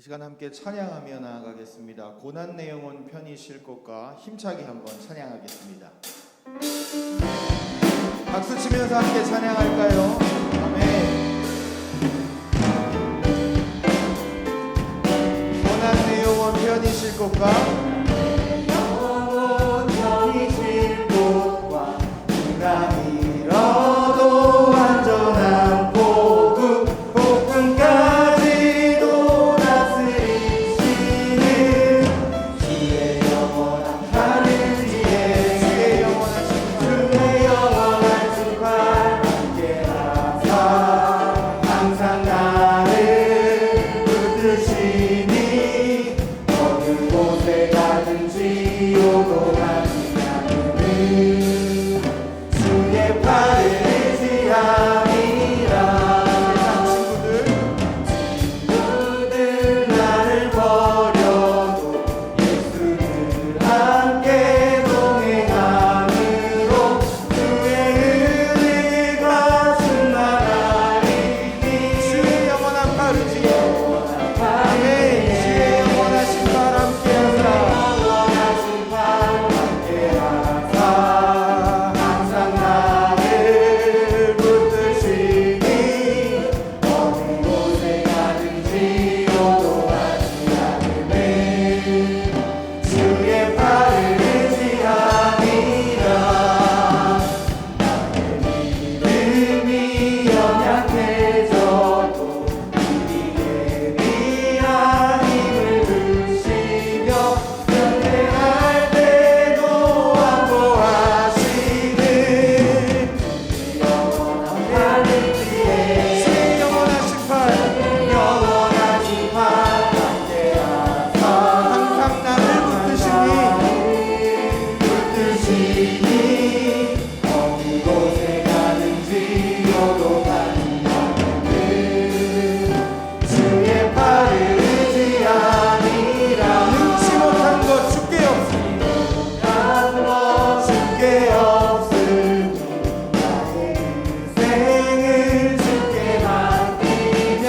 시간 함께 찬양하며 나아가겠습니다. 고난 내 영혼 편히 쉴 곳과 힘차게 한번 찬양하겠습니다. 박수 치면서 함께 찬양할까요? 아멘. 고난 내 영혼 편히 쉴 곳과 영혼 편히 쉴 곳과 누가 잃어도 안전한 복음까지도 다스리시는 주의 영원한 가르지에 주의 영원한 신발 함께하사 항상 나를 붙드시니 어느 곳에 가든지 오고 가지 않는 주의 팔을 의지함이라. 친구들 나를 버려도 예수를 함께 동행함으로 주의 은혜가 충만하리니 주의 영원한 팔을지 아멘. 주의 영원한 신발 함께하사 항상 나를 붙드시니 어느 곳에 가든지 오도 하지 않으네 주의 팔을 의지함이라. 나의 믿음이 연약해져도 미리 예비한 힘을 주시며 은혜할 때도 안보하시는 영원한 팔을지에 주의 영원한 심판 함께하사 항상 나를 붙드시니 어느 곳에 가든지 오도 가지 않는 주의 팔을 의지함이라. 능치 못한 것 주께 없으니 나의 인생을 주께 맡기며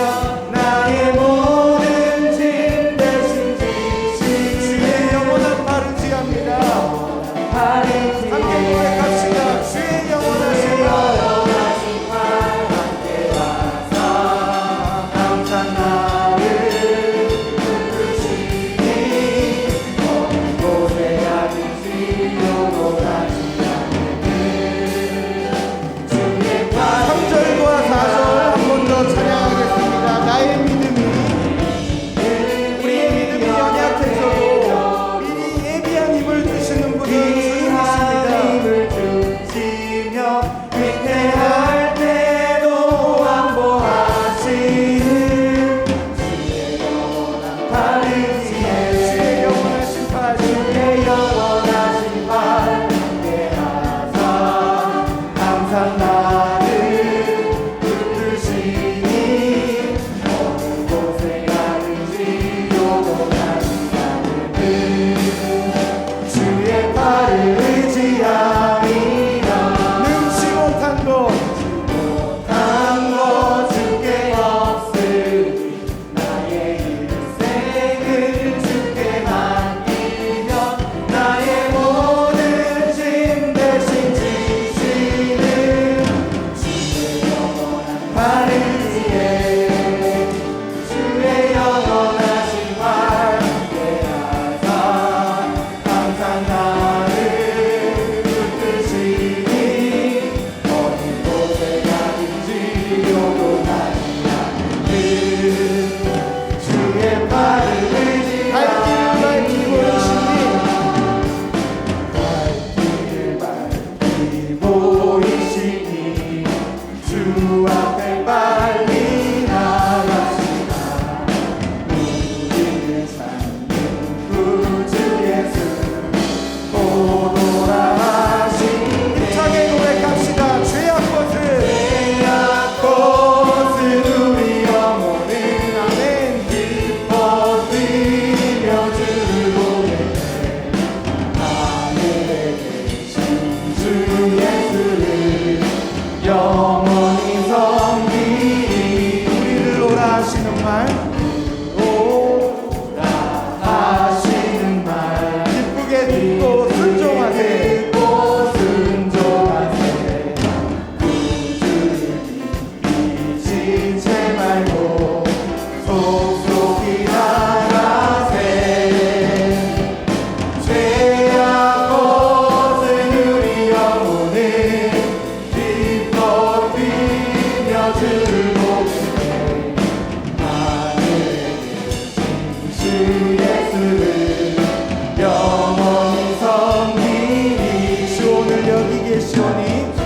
나의 모든 짐 대신 지시는 주의 영원한 팔을 지합니다. 함께 고백합시다. 주의 영원한 신발 함께하사 항상 나를 붙드시니 어느 곳에 가든지 오고 가지 않는 주의 팔. 3절과 4절 한 번 더 찬양하겠습니다. 나의 믿음이 우리의 믿음이 연약해져도 미리 예비한 힘을 주시는 분이 주님이십니다. 위태할 때도 안보하시는 주의 영원한 팔을지에 주의 영원한 심판 함께하사 항상 나를 붙드시니 어느 곳에 가든지 오고 가지 않는 주의 팔을 의지함이라. 능치 못한 것 주께 없으니 나의 인생을 주께 맡기며 나의 모든 짐 대신 지시는 주의 영원한 팔을지에 주의 영원한 신발 함께하사 항상 나를 붙드시니 어느 곳에 가든지 오고 가지 않는 주의 팔을 의지하며 갈 길을 보이시니 주 앞에 빨리 나가시나 우리를 찾는 구주 예수 오 돌아가시네. 힘차게 고백합시다. 죄악 것은 우리 영혼은 아멘 기뻐 뛰며 주를 보내 하늘에 계신 주 예수를 영원히 섬기리. 우리를 오라 하시는 말 오 주를 보겠네. 하늘에 계신 주 예수를 영원히 섬기리. 주 오늘 여기 계시오니 주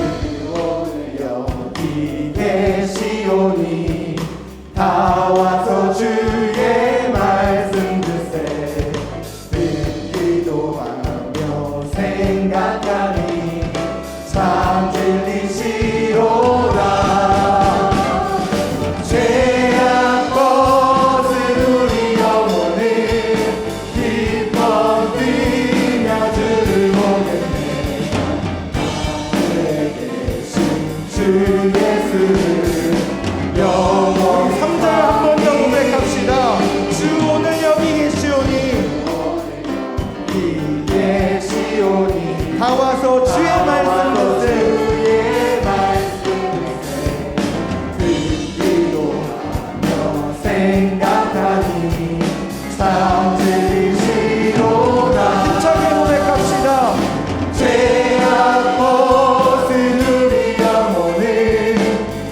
오늘 여기 계시오니 다 와서 주의 말씀 듣세. 듣기도 하며 생각하니 참 진리시로다. 죄악 벗은 우리 영혼을 기뻐 뛰며 주를 보겠네. 하늘에 계신 주 예수를 영원히 3절 한 번 더 고백합시다. 주 오늘 여기 계시오니 계시오니 다 와서 주의 말씀 듣세. 주의 말씀 듣기도 하며 생각하니 참 진리시로다. 힘차게 고백합시다. 죄악 벗은 우리 영혼을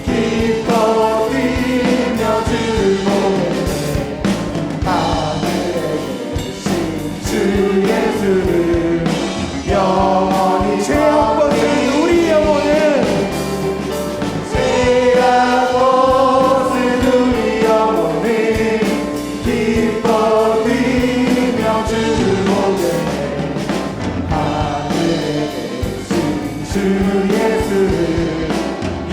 기뻐 뛰며 주를 보겠네. 하늘에 계신 주 예수를 영원히 죄악 벗은 우리 영혼을 죄악 벗은 우리 영혼을 기뻐 뛰며 주를 보겠네. 하늘에 계신 주 예수를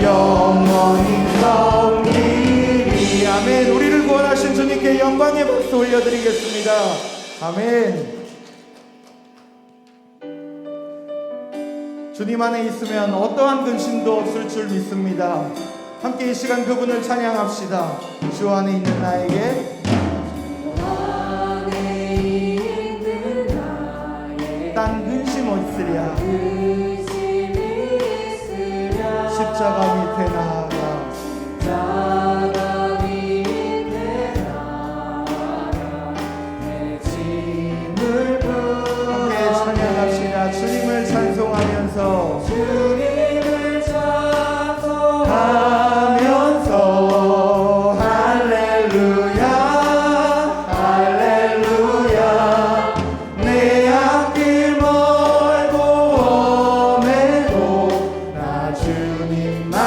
영원히 섬기리. 아멘. 우리를 구원하신 주님께 영광의 박수 올려드리겠습니다. 아멘. 주님 안에 있으면 어떠한 근심도 없을 줄 믿습니다. 함께 이 시간 그분을 찬양합시다. 주 안에 있는 나에게 딴 근심 없으랴. 십자가 밑에 나아가 함께 찬양합시다. 주님을 찬송하면서 하면서 할렐루야 할렐루야. 내 앞길 멀고 험해도 나 주님만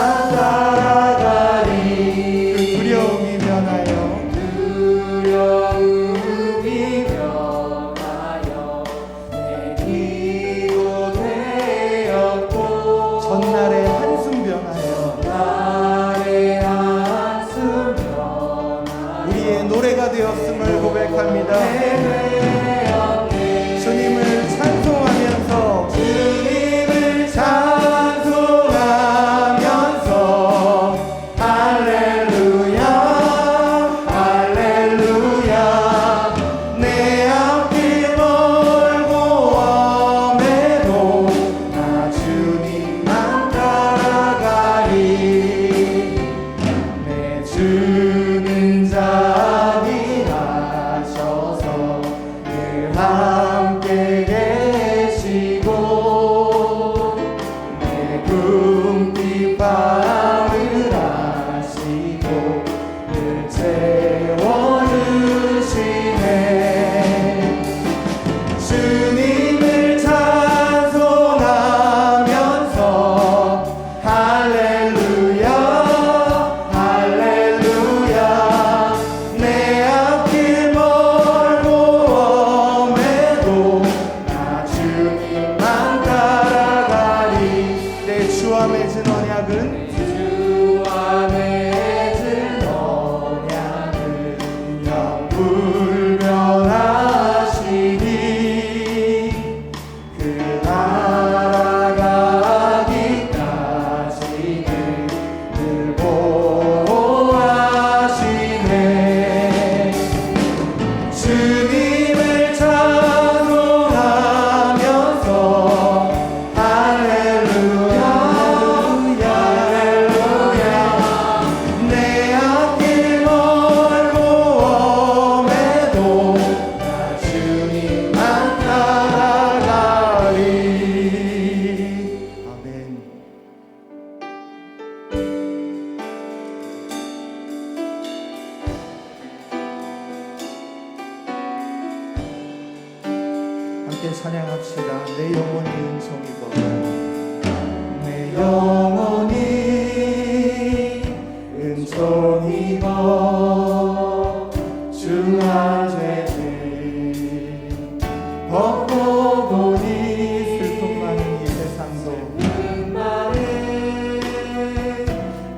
찬양합시다. 내 영혼이 은총이고 내 영혼이 은총이고 중한 죄를 벗고 보니 슬픔 많은 이 세상도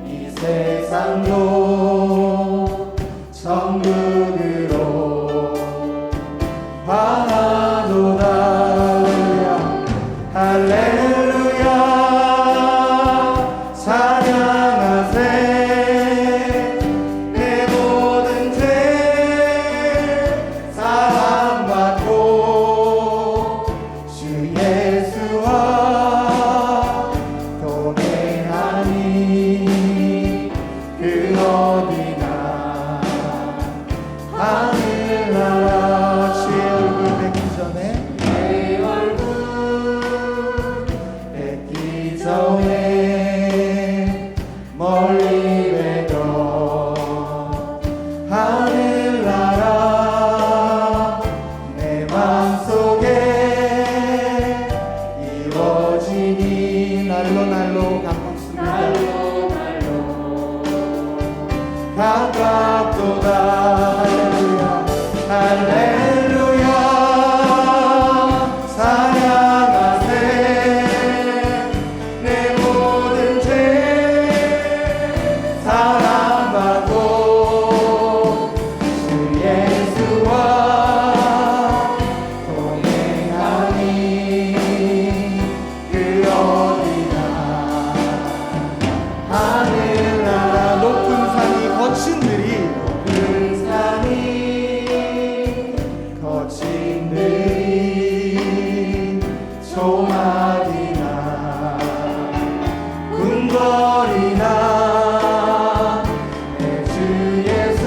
이 세상도 천국으로 바라도다. 할렐루야 찬양하세. 내 모든 죄 사함받고 주 예수와 동행하니 그 어디나 하늘나라. 주의 얼굴 뵙기 전에 내 얼굴 뵙기 전에 멀리 외도 하늘나라 내 맘속에 이루어지니. 날로 날로 가깝습니다. 가깝도다. 할렐루야 할렐루야 찬양하세. 내 모든 죄 사랑받고 주 예수와 동행하니 그 어디나 하늘나라. 높은 산이 거친 들이 큰 산이 거친 들이 조막이나 궁궐이나 내 주 예수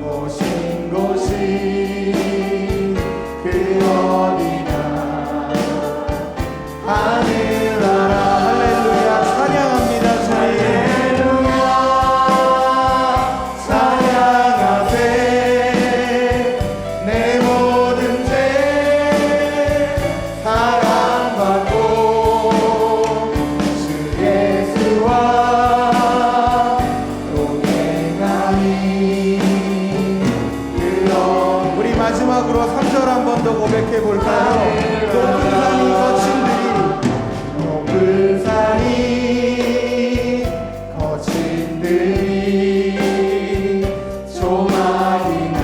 모신 곳이 그 어디나 하늘나라. 할렐루야 찬양합니다. 주님 할렐루야 찬양하세. 내 모든 죄 사랑받고 주 예수와 동행하니 그 우리 마지막으로 3절 한 번 더 고백해 볼까요? 높은 산이 거친 들이 높은 산이 거친 들이 조막이나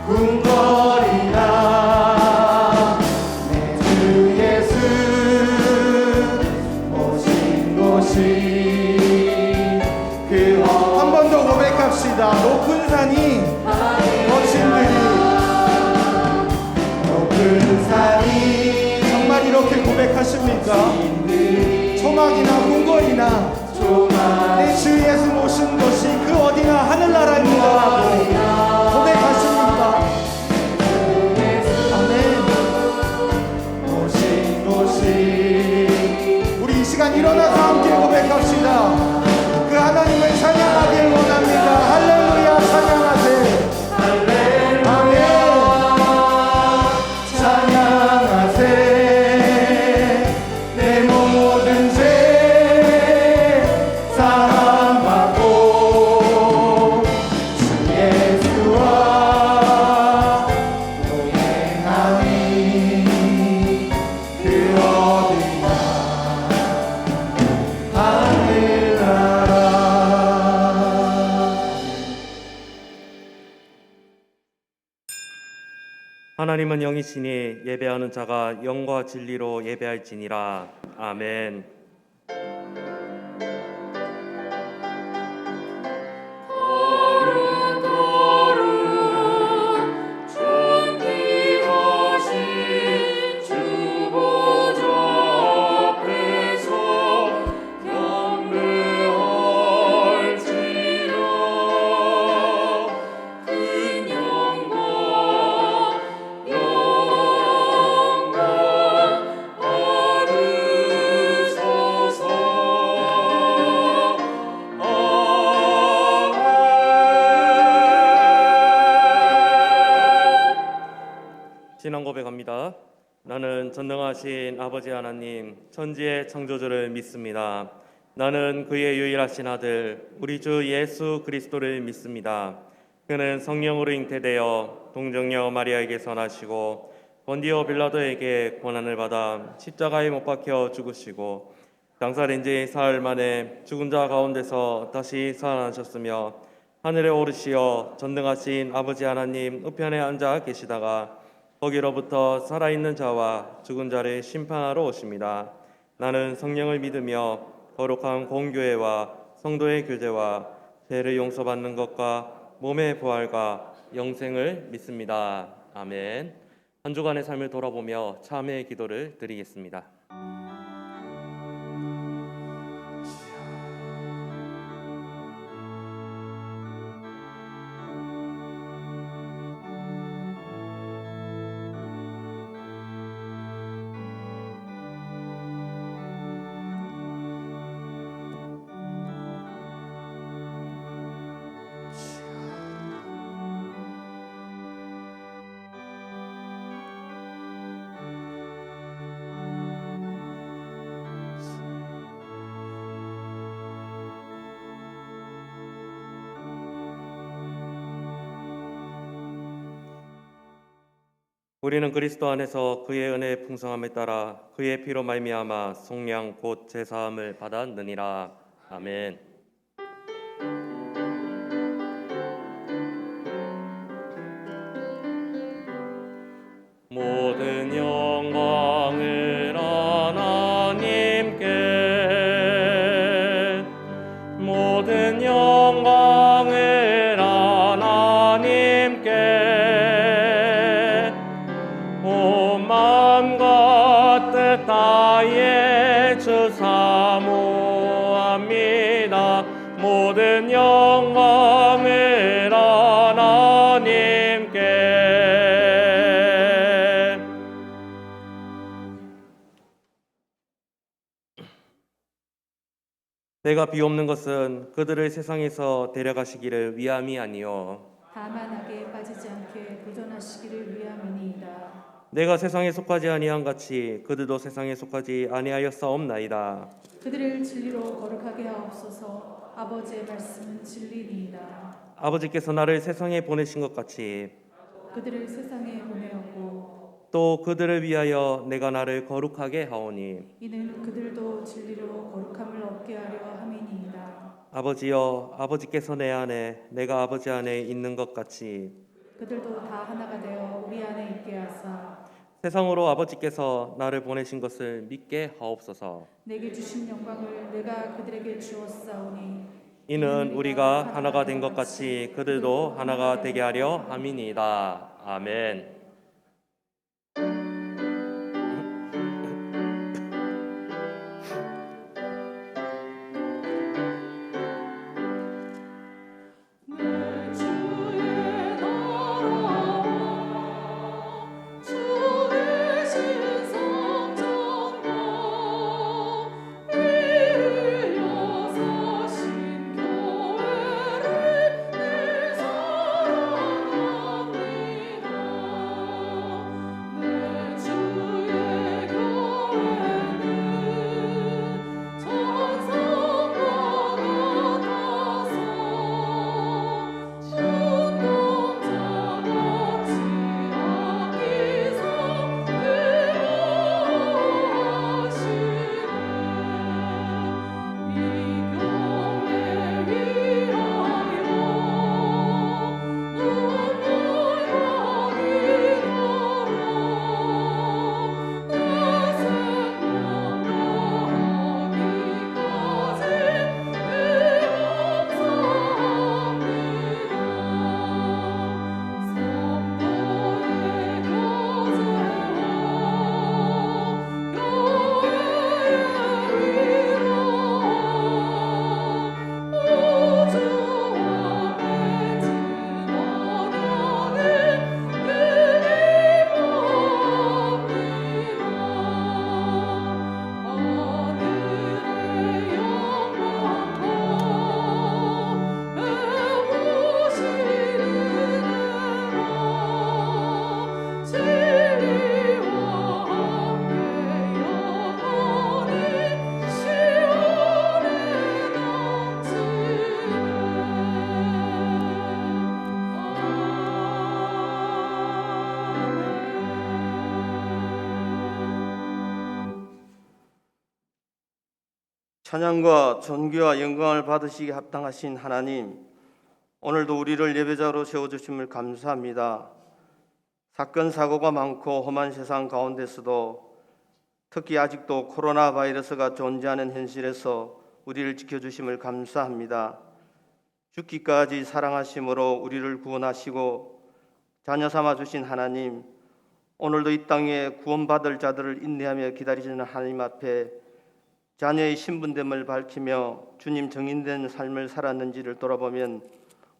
궁궐이나 내 주 예수 모신 곳이 그 한 번 더 고백합시다. 높은 산이 거친 들이 높은 산이 정말 이렇게 고백하십니까? 초막이나 궁궐이나 조막 내 주 예수 모신 것이 그 어디나 하늘나라입니다라고 고백하십니까? 아멘. 모신 곳이 우리 이 시간 일어나서 함께 고백합시다. 그 하나님을 찬양하길 원합니다. 할렐루야 찬양하세. 할렐루야 찬양하세. 내 모든 죄 사함받고 주 예수와 동행하니 그 어디나 하늘나라. 하나님은 영이시니 예배하는 자가 영과 진리로 예배할지니라. 아멘. 그 전능하신 아버지 하나님, 천지의 창조주를 믿습니다. 나는 그의 유일하신 아들, 우리 주 예수 그리스도를 믿습니다. 그는 성령으로 잉태되어 동정녀 마리아에게서 나시고 본디오 빌라도에게 고난을 받아 십자가에 못 박혀 죽으시고 장사된 지 사흘 만에 죽은 자 가운데서 다시 살아나셨으며 하늘에 오르시어 전능하신 아버지 하나님 우편에 앉아 계시다가 거기로부터 살아있는 자와 죽은 자를 심판하러 오십니다. 나는 성령을 믿으며 거룩한 공교회와 성도의 교제와 죄를 용서받는 것과 몸의 부활과 영생을 믿습니다. 아멘. 한 주간의 삶을 돌아보며 참회의 기도를 드리겠습니다. 우리는 그리스도 안에서 그의 은혜의 풍성함에 따라 그의 피로 말미암아 속량 곧 제사함을 받았느니라. 아멘. 모든 영광을 하나님께, 모든 영광을 하나님께, 온 마음과 뜻 다해 주 사모합니다. 모든 영광을 하나님께. 때가 비옵는 것은 그들을 세상에서 데려가시기를 위함이 아니요 다만 악에 빠지지 않게 보존하시기를 위함이니이다. 내가 세상에 속하지 아니한 같이 그들도 세상에 속하지 아니하였사옵나이다. 그들을 진리로 거룩하게 하옵소서. 아버지의 말씀은 진리니이다. 아버지께서 나를 세상에 보내신 것 같이 그들을 세상에 보내었고 또 그들을 위하여 내가 나를 거룩하게 하오니 이는 그들도 진리로 거룩함을 얻게 하려 함이니이다. 아버지여, 아버지께서 내 안에 내가 아버지 안에 있는 것 같이 그들도 다 하나가 되어 우리 안에 있게 하사 세상으로 아버지께서 나를 보내신 것을 믿게 하옵소서. 내게 주신 영광을 내가 그들에게 주었사오니 이는 우리가 하나가 된 것 같이 그들도 하나가 되게 하려 함이니이다. 아멘. 찬양과 존귀와 영광을 받으시기에 합당하신 하나님, 오늘도 우리를 예배자로 세워주심을 감사합니다. 사건 사고가 많고 험한 세상 가운데서도 특히 아직도 코로나 바이러스가 존재하는 현실에서 우리를 지켜주심을 감사합니다. 죽기까지 사랑하심으로 우리를 구원하시고 자녀 삼아 주신 하나님, 오늘도 이 땅에 구원받을 자들을 인내하며 기다리시는 하나님 앞에 자녀의 신분됨을 밝히며 주님 정인된 삶을 살았는지를 돌아보면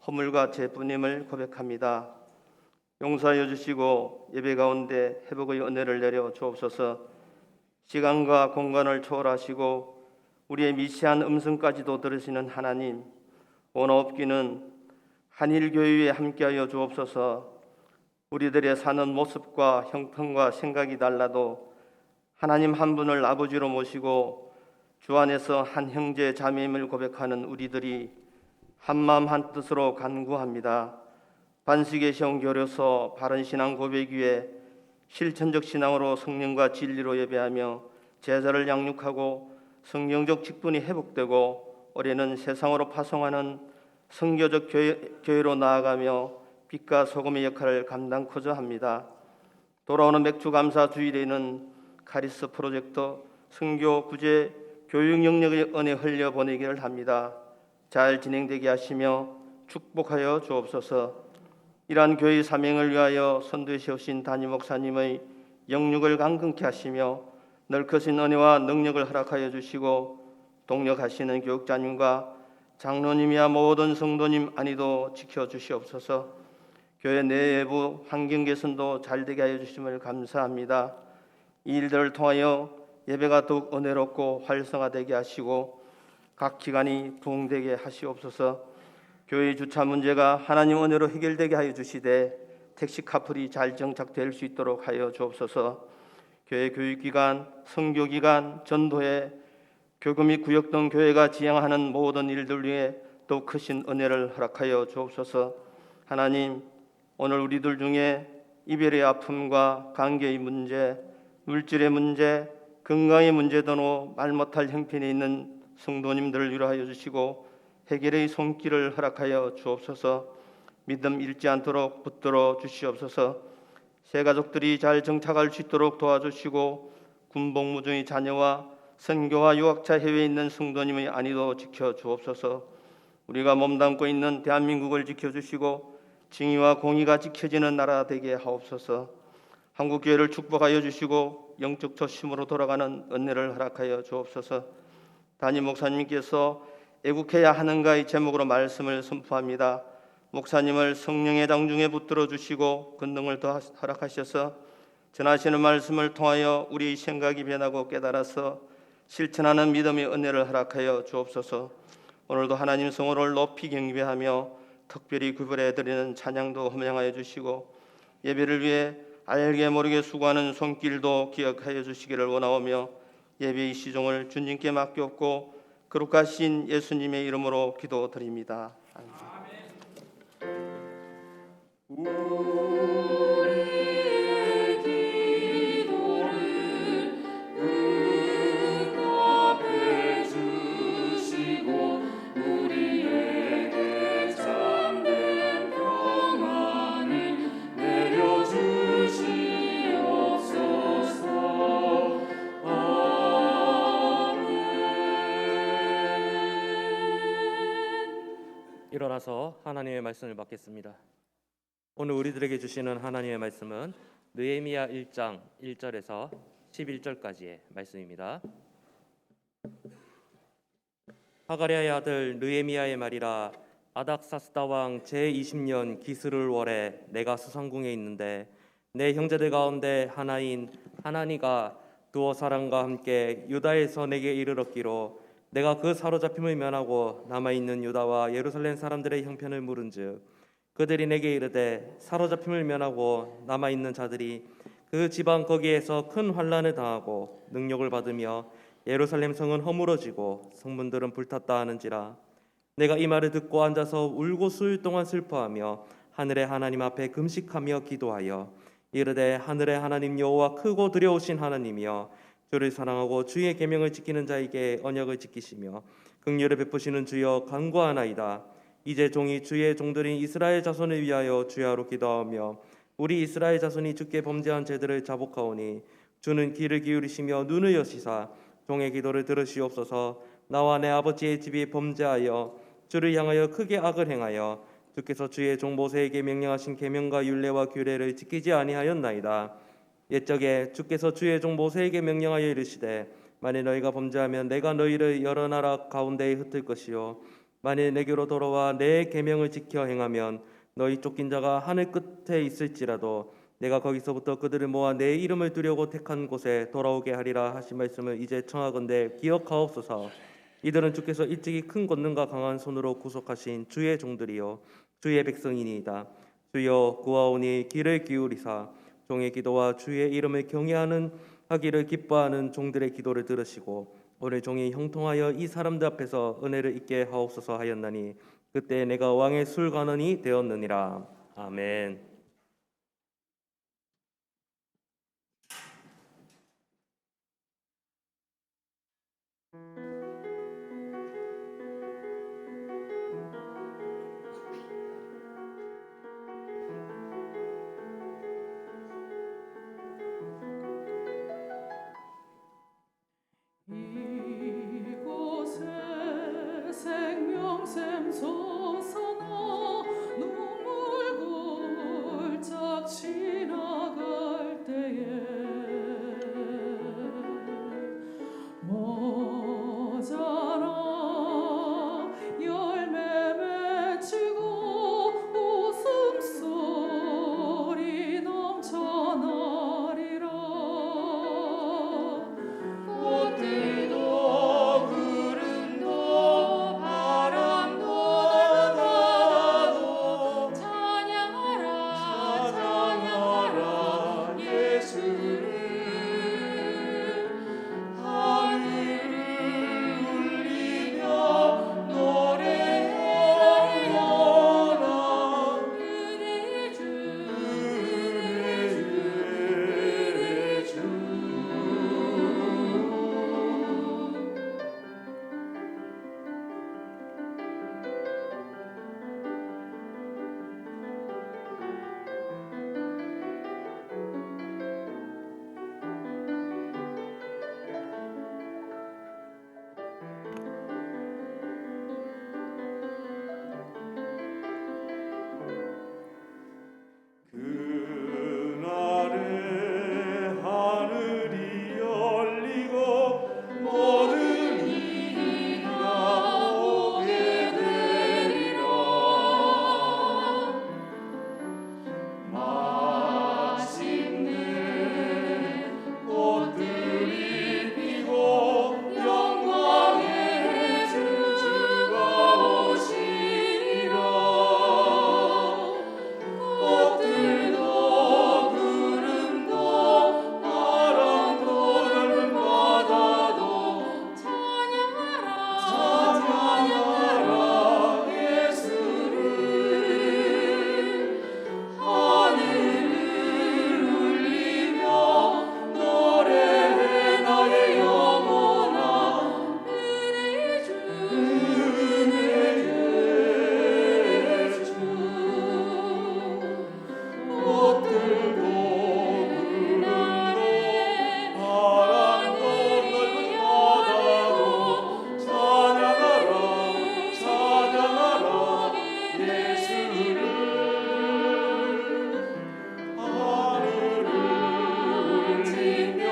허물과 죄뿐임을 고백합니다. 용서하여 주시고 예배 가운데 회복의 은혜를 내려 주옵소서. 시간과 공간을 초월하시고 우리의 미세한 음성까지도 들으시는 하나님, 원어 없기는 한일교회에 함께하여 주옵소서. 우리들의 사는 모습과 형편과 생각이 달라도 하나님 한 분을 아버지로 모시고 주 안에서 한 형제 자매임을 고백하는 우리들이 한마음 한뜻으로 간구합니다. 반석의 시험 교려서 바른 신앙 고백 위에 실천적 신앙으로 성령과 진리로 예배하며 제자를 양육하고 성경적 직분이 회복되고 올해는 세상으로 파송하는 선교적 교회로 나아가며 빛과 소금의 역할을 감당코자 합니다. 돌아오는 맥주 감사 주일에는 카리스 프로젝트 선교 구제 교육 영역의 은혜 흘려 보내기를 합니다. 잘 진행되게 하시며 축복하여 주옵소서. 이러한 교회의 사명을 위하여 선두에 세우신 담임 목사님의 영육을 강건케 하시며 넓으신 은혜와 능력을 허락하여 주시고 동력하시는 교육자님과 장로님이야 모든 성도님 안위도 지켜주시옵소서. 교회 내외부 환경 개선도 잘되게 하여 주심을 감사합니다. 이 일들을 통하여 예배가 더욱 은혜롭고 활성화되게 하시고 각 기관이 부흥되게 하시옵소서. 교회 주차 문제가 하나님 은혜로 해결되게 하여 주시되 택시 카풀이 잘 정착될 수 있도록 하여 주옵소서. 교회 교육기관, 선교기관, 전도회, 교구 및 구역 등 교회가 지향하는 모든 일들 위해 더 크신 은혜를 허락하여 주옵소서. 하나님, 오늘 우리들 중에 이별의 아픔과 관계의 문제, 물질의 문제, 건강의 문제 등으로 말 못할 형편에 있는 성도님들을 위로하여 주시고 해결의 손길을 허락하여 주옵소서. 믿음 잃지 않도록 붙들어 주시옵소서. 새 가족들이 잘 정착할 수 있도록 도와주시고 군복무 중의 자녀와 선교와 유학자 해외에 있는 성도님의 안위도 지켜주옵소서. 우리가 몸담고 있는 대한민국을 지켜주시고 정의와 공의가 지켜지는 나라 되게 하옵소서. 한국교회를 축복하여 주시고 영적 초심으로 돌아가는 은혜를 허락하여 주옵소서. 담임 목사님께서 애국해야 하는가의 제목으로 말씀을 선포합니다. 목사님을 성령의 장중에 붙들어 주시고 권능을 더 허락하셔서 전하시는 말씀을 통하여 우리의 생각이 변하고 깨달아서 실천하는 믿음의 은혜를 허락하여 주옵소서. 오늘도 하나님 성호를 높이 경배하며 특별히 구별해드리는 찬양도 허명하여 주시고 예배를 위해 알게 모르게 수고하는 손길도 기억하여 주시기를 원하오며 예배의 시종을 주님께 맡겼고 거룩하신 예수님의 이름으로 기도드립니다. 아멘. 우리의 기도를 응답해 주시고 우리에게 참된 평안을 내려주시옵소서. 일어나서 하나님의 말씀을 받겠습니다. 오늘 우리들에게 주시는 하나님의 말씀은 느헤미야 1장 1절에서 11절까지의 말씀입니다. 하가랴의 아들 느헤미야의 말이라. 아닥사스다 왕 제20년 기스를 월에 내가 수상궁에 있는데 내 형제들 가운데 하나인 하나니가 두어 사람과 함께 유다에서 내게 이르렀기로 내가 그 사로잡힘을 면하고 남아있는 유다와 예루살렘 사람들의 형편을 물은즉 그들이 내게 이르되 사로잡힘을 면하고 남아있는 자들이 그 지방 거기에서 큰 환난을 당하고 능력을 받으며 예루살렘 성은 허물어지고 성문들은 불탔다 하는지라. 내가 이 말을 듣고 앉아서 울고 수일 동안 슬퍼하며 하늘의 하나님 앞에 금식하며 기도하여 이르되 하늘의 하나님 여호와 크고 두려우신 하나님이여 주를 사랑하고 주의 계명을 지키는 자에게 언약을 지키시며 긍휼을 베푸시는 주여 간구하나이다. 이제 종이 주의 종들인 이스라엘 자손을 위하여 주야로 기도하며 우리 이스라엘 자손이 주께 범죄한 죄들을 자복하오니 주는 귀를 기울이시며 눈을 여시사 종의 기도를 들으시옵소서. 나와 내 아버지의 집이 범죄하여 주를 향하여 크게 악을 행하여 주께서 주의 종 모세에게 명령하신 계명과 율례와 규례를 지키지 아니하였나이다. 옛적에 주께서 주의 종 모세에게 명령하여 이르시되 만일 너희가 범죄하면 내가 너희를 여러 나라 가운데에 흩을 것이요 만일 내게로 돌아와 내 계명을 지켜 행하면 너희 쫓긴 자가 하늘 끝에 있을지라도 내가 거기서부터 그들을 모아 내 이름을 두려고 택한 곳에 돌아오게 하리라 하신 말씀을 이제 청하건대 기억하옵소서. 이들은 주께서 일찍이 큰 권능과 강한 손으로 구속하신 주의 종들이요 주의 백성이니이다. 주여 구하오니 귀를 기울이사 종의 기도와 주의 이름을 경외하는 하기를 기뻐하는 종들의 기도를 들으시고 오늘 종이 형통하여 이 사람들 앞에서 은혜를 입게 하옵소서 하였나니 그때 내가 왕의 술관원이 되었느니라. 아멘. 이곳에 생명샘 솟아나 눈물 골짝 지나갈 때에 모자라 열매 맺히고 웃음소리 넘쳐나리라. 꽃들도 구름도 바람도 바다도 찬양하라 찬양하라 예수를 하늘을 울리며 노래하여라 은혜의 주 은혜의 주 그날에 하늘이 열리고 모든 이가 보게 되리라. 마침내 꽃들이 피고 영광의 주가 오시리라. 꽃들도 구름도 바람도 넓은 바다도 찬양하라 예수를 하늘을 울리며 노래해 나의 영혼아 은혜의 주 은혜의 주 꽃들도 구름도 바람도 넓은 바다도 찬양하라 찬양하라 예수를 하늘을 울리며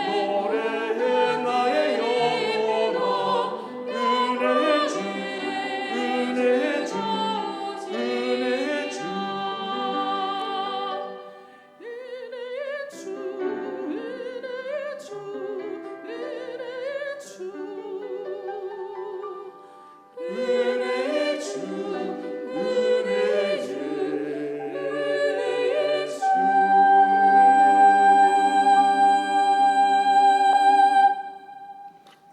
노래해 나의 영혼아 은혜의 주 은혜의 주 은혜의 주 은혜의 주 은혜의 주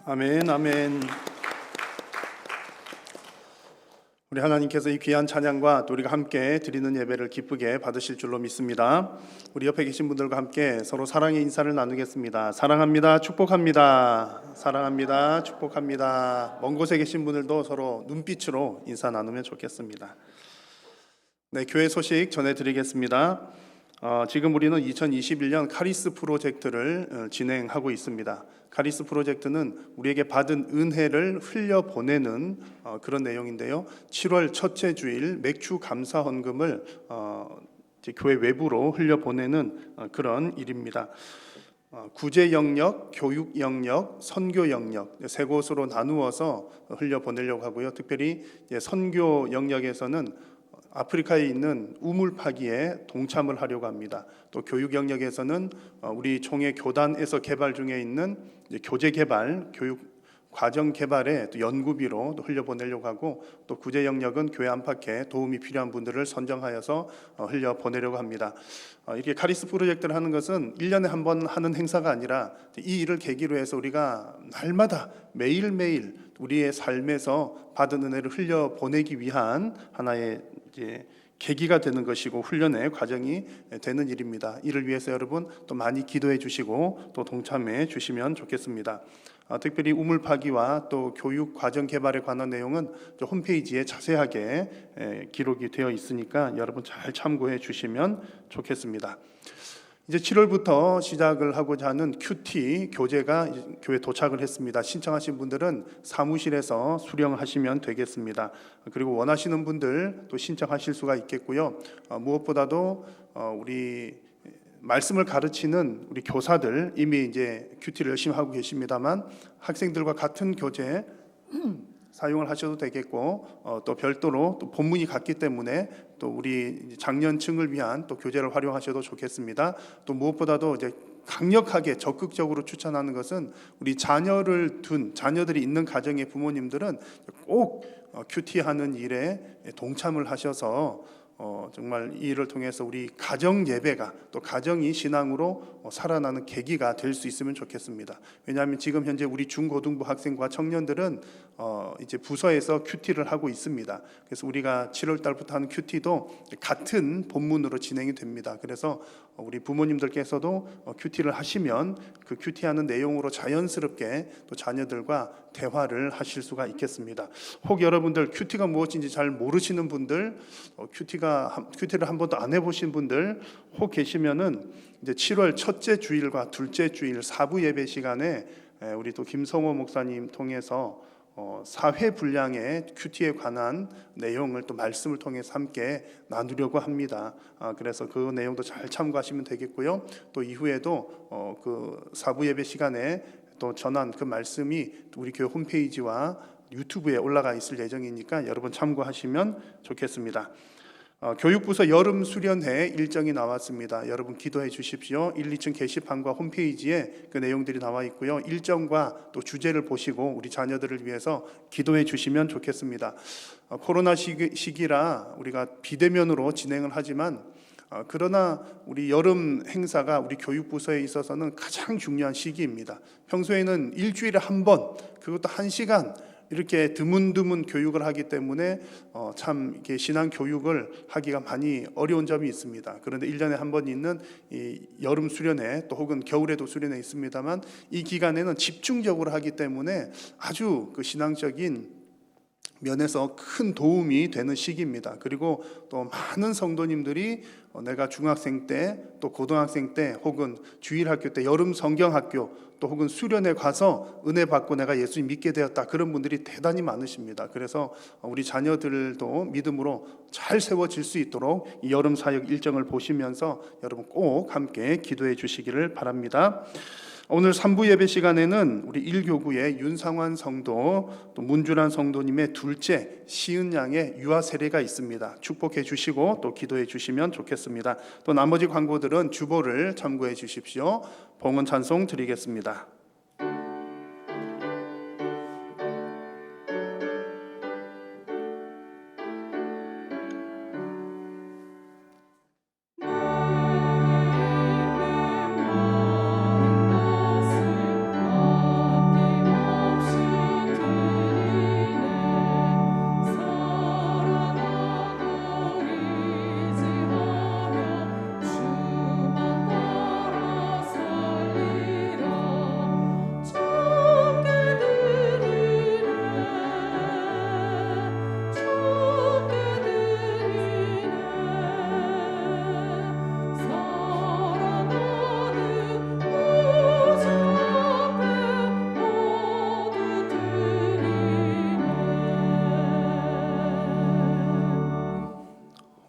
아멘 아멘. 우리 하나님께서 이 귀한 찬양과 또 우리가 함께 드리는 예배를 기쁘게 받으실 줄로 믿습니다. 우리 옆에 계신 분들과 함께 서로 사랑의 인사를 나누겠습니다. 사랑합니다. 축복합니다. 사랑합니다. 축복합니다. 먼 곳에 계신 분들도 서로 눈빛으로 인사 나누면 좋겠습니다. 네, 교회 소식 전해드리겠습니다. 지금 우리는 2021년 카리스 프로젝트를 진행하고 있습니다. 카리스 프로젝트는 우리에게 받은 은혜를 흘려보내는 그런 내용인데요. 7월 첫째 주일 맥주 감사 헌금을 교회 외부로 흘려보내는 그런 일입니다. 구제 영역, 교육 영역, 선교 영역 세 곳으로 나누어서 흘려보내려고 하고요. 특별히 선교 영역에서는 아프리카에 있는 우물 파기에 동참을 하려고 합니다. 또 교육 영역에서는 우리 총회 교단에서 개발 중에 있는 교재 개발, 교육 과정 개발에 또 연구비로 또 흘려보내려고 하고, 또 구제 영역은 교회 안팎에 도움이 필요한 분들을 선정하여서 흘려보내려고 합니다. 이렇게 카리스 프로젝트를 하는 것은 1년에 한 번 하는 행사가 아니라 이 일을 계기로 해서 우리가 날마다 매일매일 우리의 삶에서 받은 은혜를 흘려보내기 위한 하나의 계기가 되는 것이고 훈련의 과정이 되는 일입니다. 이를 위해서 여러분 또 많이 기도해 주시고 또 동참해 주시면 좋겠습니다. 특별히 우물 파기와 또 교육 과정 개발에 관한 내용은 홈페이지에 자세하게 기록이 되어 있으니까 여러분 잘 참고해 주시면 좋겠습니다. 이제 7월부터 시작을 하고자 하는 큐티 교재가 교회에 도착을 했습니다. 신청하신 분들은 사무실에서 수령하시면 되겠습니다. 그리고 원하시는 분들 또 신청하실 수가 있겠고요. 무엇보다도 우리 말씀을 가르치는 우리 교사들 이미 이제 큐티를 열심히 하고 계십니다만 학생들과 같은 교재 사용을 하셔도 되겠고, 또 별도로 또 본문이 같기 때문에 또 우리 장년층을 위한 또 교재를 활용하셔도 좋겠습니다. 또 무엇보다도 이제 강력하게 적극적으로 추천하는 것은 우리 자녀들이 있는 가정의 부모님들은 꼭 큐티하는 일에 동참을 하셔서 정말 이 일을 통해서 우리 가정 예배가 또 가정이 신앙으로 살아나는 계기가 될 수 있으면 좋겠습니다. 왜냐하면 지금 현재 우리 중고등부 학생과 청년들은 이제 부서에서 큐티를 하고 있습니다. 그래서 우리가 7월 달부터 하는 큐티도 같은 본문으로 진행이 됩니다. 그래서 우리 부모님들께서도 큐티를 하시면 그 큐티하는 내용으로 자연스럽게 또 자녀들과 대화를 하실 수가 있겠습니다. 혹 여러분들 큐티가 무엇인지 잘 모르시는 분들, 큐티를 한 번도 안 해보신 분들 혹 계시면은 이제 7월 첫째 주일과 둘째 주일 사부 예배 시간에 우리 또 김성호 목사님 통해서 사회 분량의 큐티에 관한 내용을 또 말씀을 통해서 함께 나누려고 합니다. 그래서 그 내용도 잘 참고하시면 되겠고요. 또 이후에도 그 사부 예배 시간에 또 전한 그 말씀이 우리 교회 홈페이지와 유튜브에 올라가 있을 예정이니까 여러분 참고하시면 좋겠습니다. 교육부서 여름 수련회 일정이 나왔습니다. 여러분 기도해 주십시오. 1, 2층 게시판과 홈페이지에 그 내용들이 나와 있고요. 일정과 또 주제를 보시고 우리 자녀들을 위해서 기도해 주시면 좋겠습니다. 코로나 시기라 우리가 비대면으로 진행을 하지만 그러나 우리 여름 행사가 우리 교육부서에 있어서는 가장 중요한 시기입니다. 평소에는 일주일에 한 번, 그것도 1시간 이렇게 드문드문 교육을 하기 때문에 참 이렇게 신앙 교육을 하기가 많이 어려운 점이 있습니다. 그런데 1년에 한 번 있는 이 여름 수련회 또 혹은 겨울에도 수련회 있습니다만 이 기간에는 집중적으로 하기 때문에 아주 그 신앙적인 면에서 큰 도움이 되는 시기입니다. 그리고 또 많은 성도님들이 내가 중학생 때 또 고등학생 때 혹은 주일학교 때 여름 성경학교 또 혹은 수련회 가서 은혜 받고 내가 예수님 믿게 되었다, 그런 분들이 대단히 많으십니다. 그래서 우리 자녀들도 믿음으로 잘 세워질 수 있도록 이 여름 사역 일정을 보시면서 여러분 꼭 함께 기도해 주시기를 바랍니다. 오늘 3부 예배 시간에는 우리 1교구의 윤상환 성도 또 문주란 성도님의 둘째 시은 양의 유아 세례가 있습니다. 축복해 주시고 또 기도해 주시면 좋겠습니다. 또 나머지 광고들은 주보를 참고해 주십시오. 봉헌 찬송 드리겠습니다. 사랑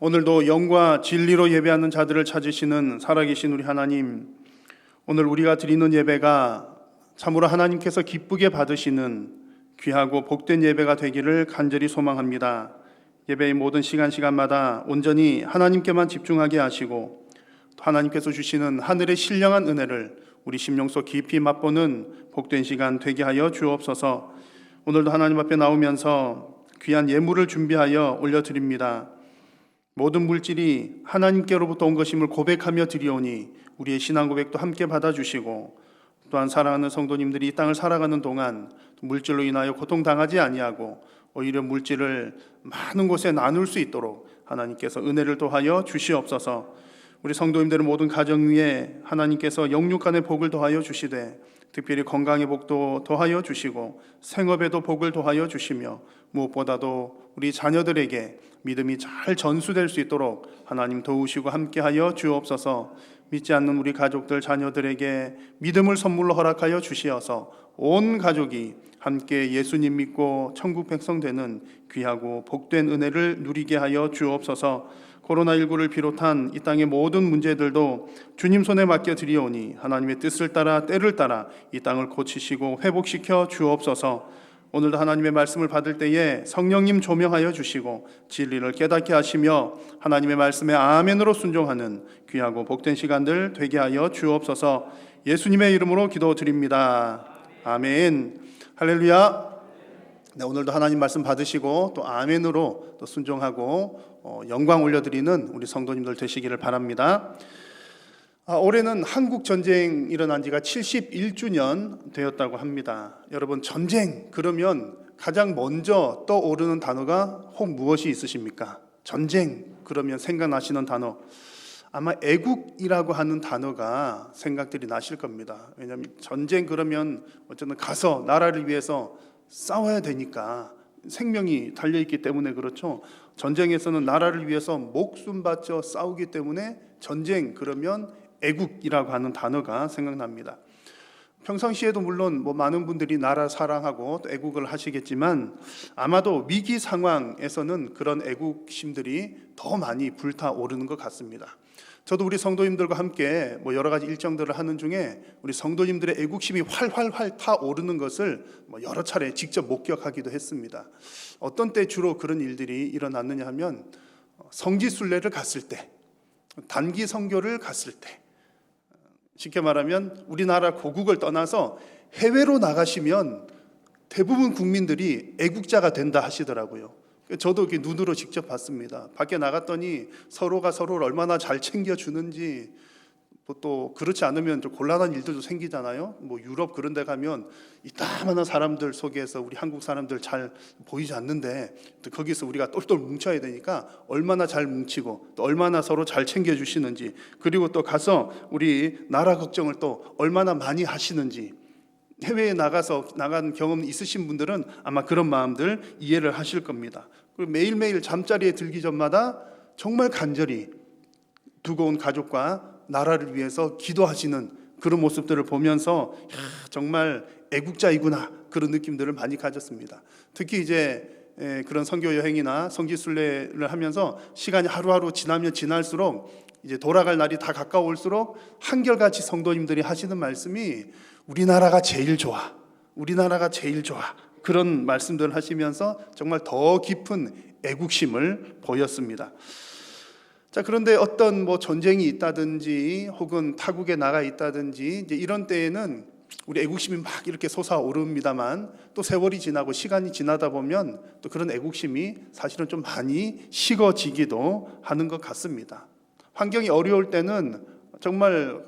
오늘도 영과 진리로 예배하는 자들을 찾으시는 살아계신 우리 하나님, 오늘 우리가 드리는 예배가 참으로 하나님께서 기쁘게 받으시는 귀하고 복된 예배가 되기를 간절히 소망합니다. 예배의 모든 시간마다 온전히 하나님께만 집중하게 하시고 또 하나님께서 주시는 하늘의 신령한 은혜를 우리 심령 속 깊이 맛보는 복된 시간 되게 하여 주옵소서. 오늘도 하나님 앞에 나오면서 귀한 예물을 준비하여 올려드립니다. 모든 물질이 하나님께로부터 온 것임을 고백하며 드리오니 우리의 신앙 고백도 함께 받아주시고, 또한 사랑하는 성도님들이 이 땅을 살아가는 동안 물질로 인하여 고통당하지 아니하고 오히려 물질을 많은 곳에 나눌 수 있도록 하나님께서 은혜를 더하여 주시옵소서. 우리 성도님들의 모든 가정 위에 하나님께서 영육간의 복을 더하여 주시되 특별히 건강의 복도 더하여 주시고 생업에도 복을 더하여 주시며 무엇보다도 우리 자녀들에게 믿음이 잘 전수될 수 있도록 하나님 도우시고 함께하여 주옵소서. 믿지 않는 우리 가족들 자녀들에게 믿음을 선물로 허락하여 주시어서 온 가족이 함께 예수님 믿고 천국 백성 되는 귀하고 복된 은혜를 누리게 하여 주옵소서. 코로나19를 비롯한 이 땅의 모든 문제들도 주님 손에 맡겨 드리오니 하나님의 뜻을 따라 때를 따라 이 땅을 고치시고 회복시켜 주옵소서. 오늘도 하나님의 말씀을 받을 때에 성령님 조명하여 주시고 진리를 깨닫게 하시며 하나님의 말씀에 아멘으로 순종하는 귀하고 복된 시간들 되게 하여 주옵소서. 예수님의 이름으로 기도드립니다. 아멘. 할렐루야. 네, 오늘도 하나님 말씀 받으시고 또 아멘으로 또 순종하고 영광 올려드리는 우리 성도님들 되시기를 바랍니다. 올해는 한국 전쟁 일어난 지가 71주년 되었다고 합니다. 여러분, 전쟁 그러면 가장 먼저 떠오르는 단어가 혹 무엇이 있으십니까? 전쟁 그러면 생각나시는 단어, 아마 애국이라고 하는 단어가 생각들이 나실 겁니다. 왜냐하면 전쟁 그러면 어쨌든 가서 나라를 위해서 싸워야 되니까, 생명이 달려있기 때문에 그렇죠. 전쟁에서는 나라를 위해서 목숨 바쳐 싸우기 때문에 전쟁 그러면 애국이라고 하는 단어가 생각납니다. 평상시에도 물론 많은 분들이 나라 사랑하고 또 애국을 하시겠지만 아마도 위기 상황에서는 그런 애국심들이 더 많이 불타오르는 것 같습니다. 저도 우리 성도님들과 함께 여러 가지 일정들을 하는 중에 우리 성도님들의 애국심이 활활 타오르는 것을 여러 차례 직접 목격하기도 했습니다. 어떤 때 주로 그런 일들이 일어났느냐 하면 성지순례를 갔을 때, 단기 선교를 갔을 때, 쉽게 말하면 우리나라 고국을 떠나서 해외로 나가시면 대부분 국민들이 애국자가 된다 하시더라고요. 저도 이렇게 눈으로 직접 봤습니다. 밖에 나갔더니 서로가 서로를 얼마나 잘 챙겨주는지, 또 그렇지 않으면 좀 곤란한 일들도 생기잖아요. 유럽 그런 데 가면 이따만한 사람들 속에서 우리 한국 사람들 잘 보이지 않는데 또 거기서 우리가 똘똘 뭉쳐야 되니까 얼마나 잘 뭉치고 또 얼마나 서로 잘 챙겨주시는지, 그리고 또 가서 우리 나라 걱정을 또 얼마나 많이 하시는지, 해외에 나간 경험 있으신 분들은 아마 그런 마음들 이해를 하실 겁니다. 그리고 매일매일 잠자리에 들기 전마다 정말 간절히 두고 온 가족과 나라를 위해서 기도하시는 그런 모습들을 보면서 정말 애국자이구나, 그런 느낌들을 많이 가졌습니다. 특히 이제 그런 선교 여행이나 성지순례를 하면서 시간이 하루하루 지나면 지날수록 이제 돌아갈 날이 다 가까울수록 한결같이 성도님들이 하시는 말씀이 우리나라가 제일 좋아, 우리나라가 제일 좋아, 그런 말씀들을 하시면서 정말 더 깊은 애국심을 보였습니다. 자, 그런데 어떤 전쟁이 있다든지 혹은 타국에 나가 있다든지 이제 이런 때에는 우리 애국심이 막 이렇게 솟아오릅니다만 또 세월이 지나고 시간이 지나다 보면 또 그런 애국심이 사실은 좀 많이 식어지기도 하는 것 같습니다. 환경이 어려울 때는 정말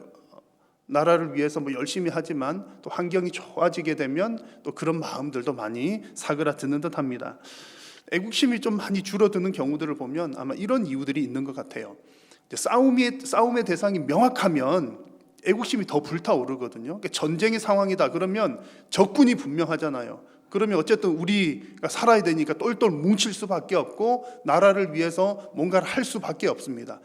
나라를 위해서 열심히 하지만 또 환경이 좋아지게 되면 또 그런 마음들도 많이 사그라드는 듯합니다. 애국심이 좀 많이 줄어드는 경우들을 보면 아마 이런 이유들이 있는 것 같아요. 싸움의 대상이 명확하면 애국심이 더 불타오르거든요. 전쟁의 상황이다 그러면 적군이 분명하잖아요. 그러면 어쨌든 우리가 살아야 되니까 똘똘 뭉칠 수밖에 없고 나라를 위해서 뭔가를 할 수밖에 없습니다.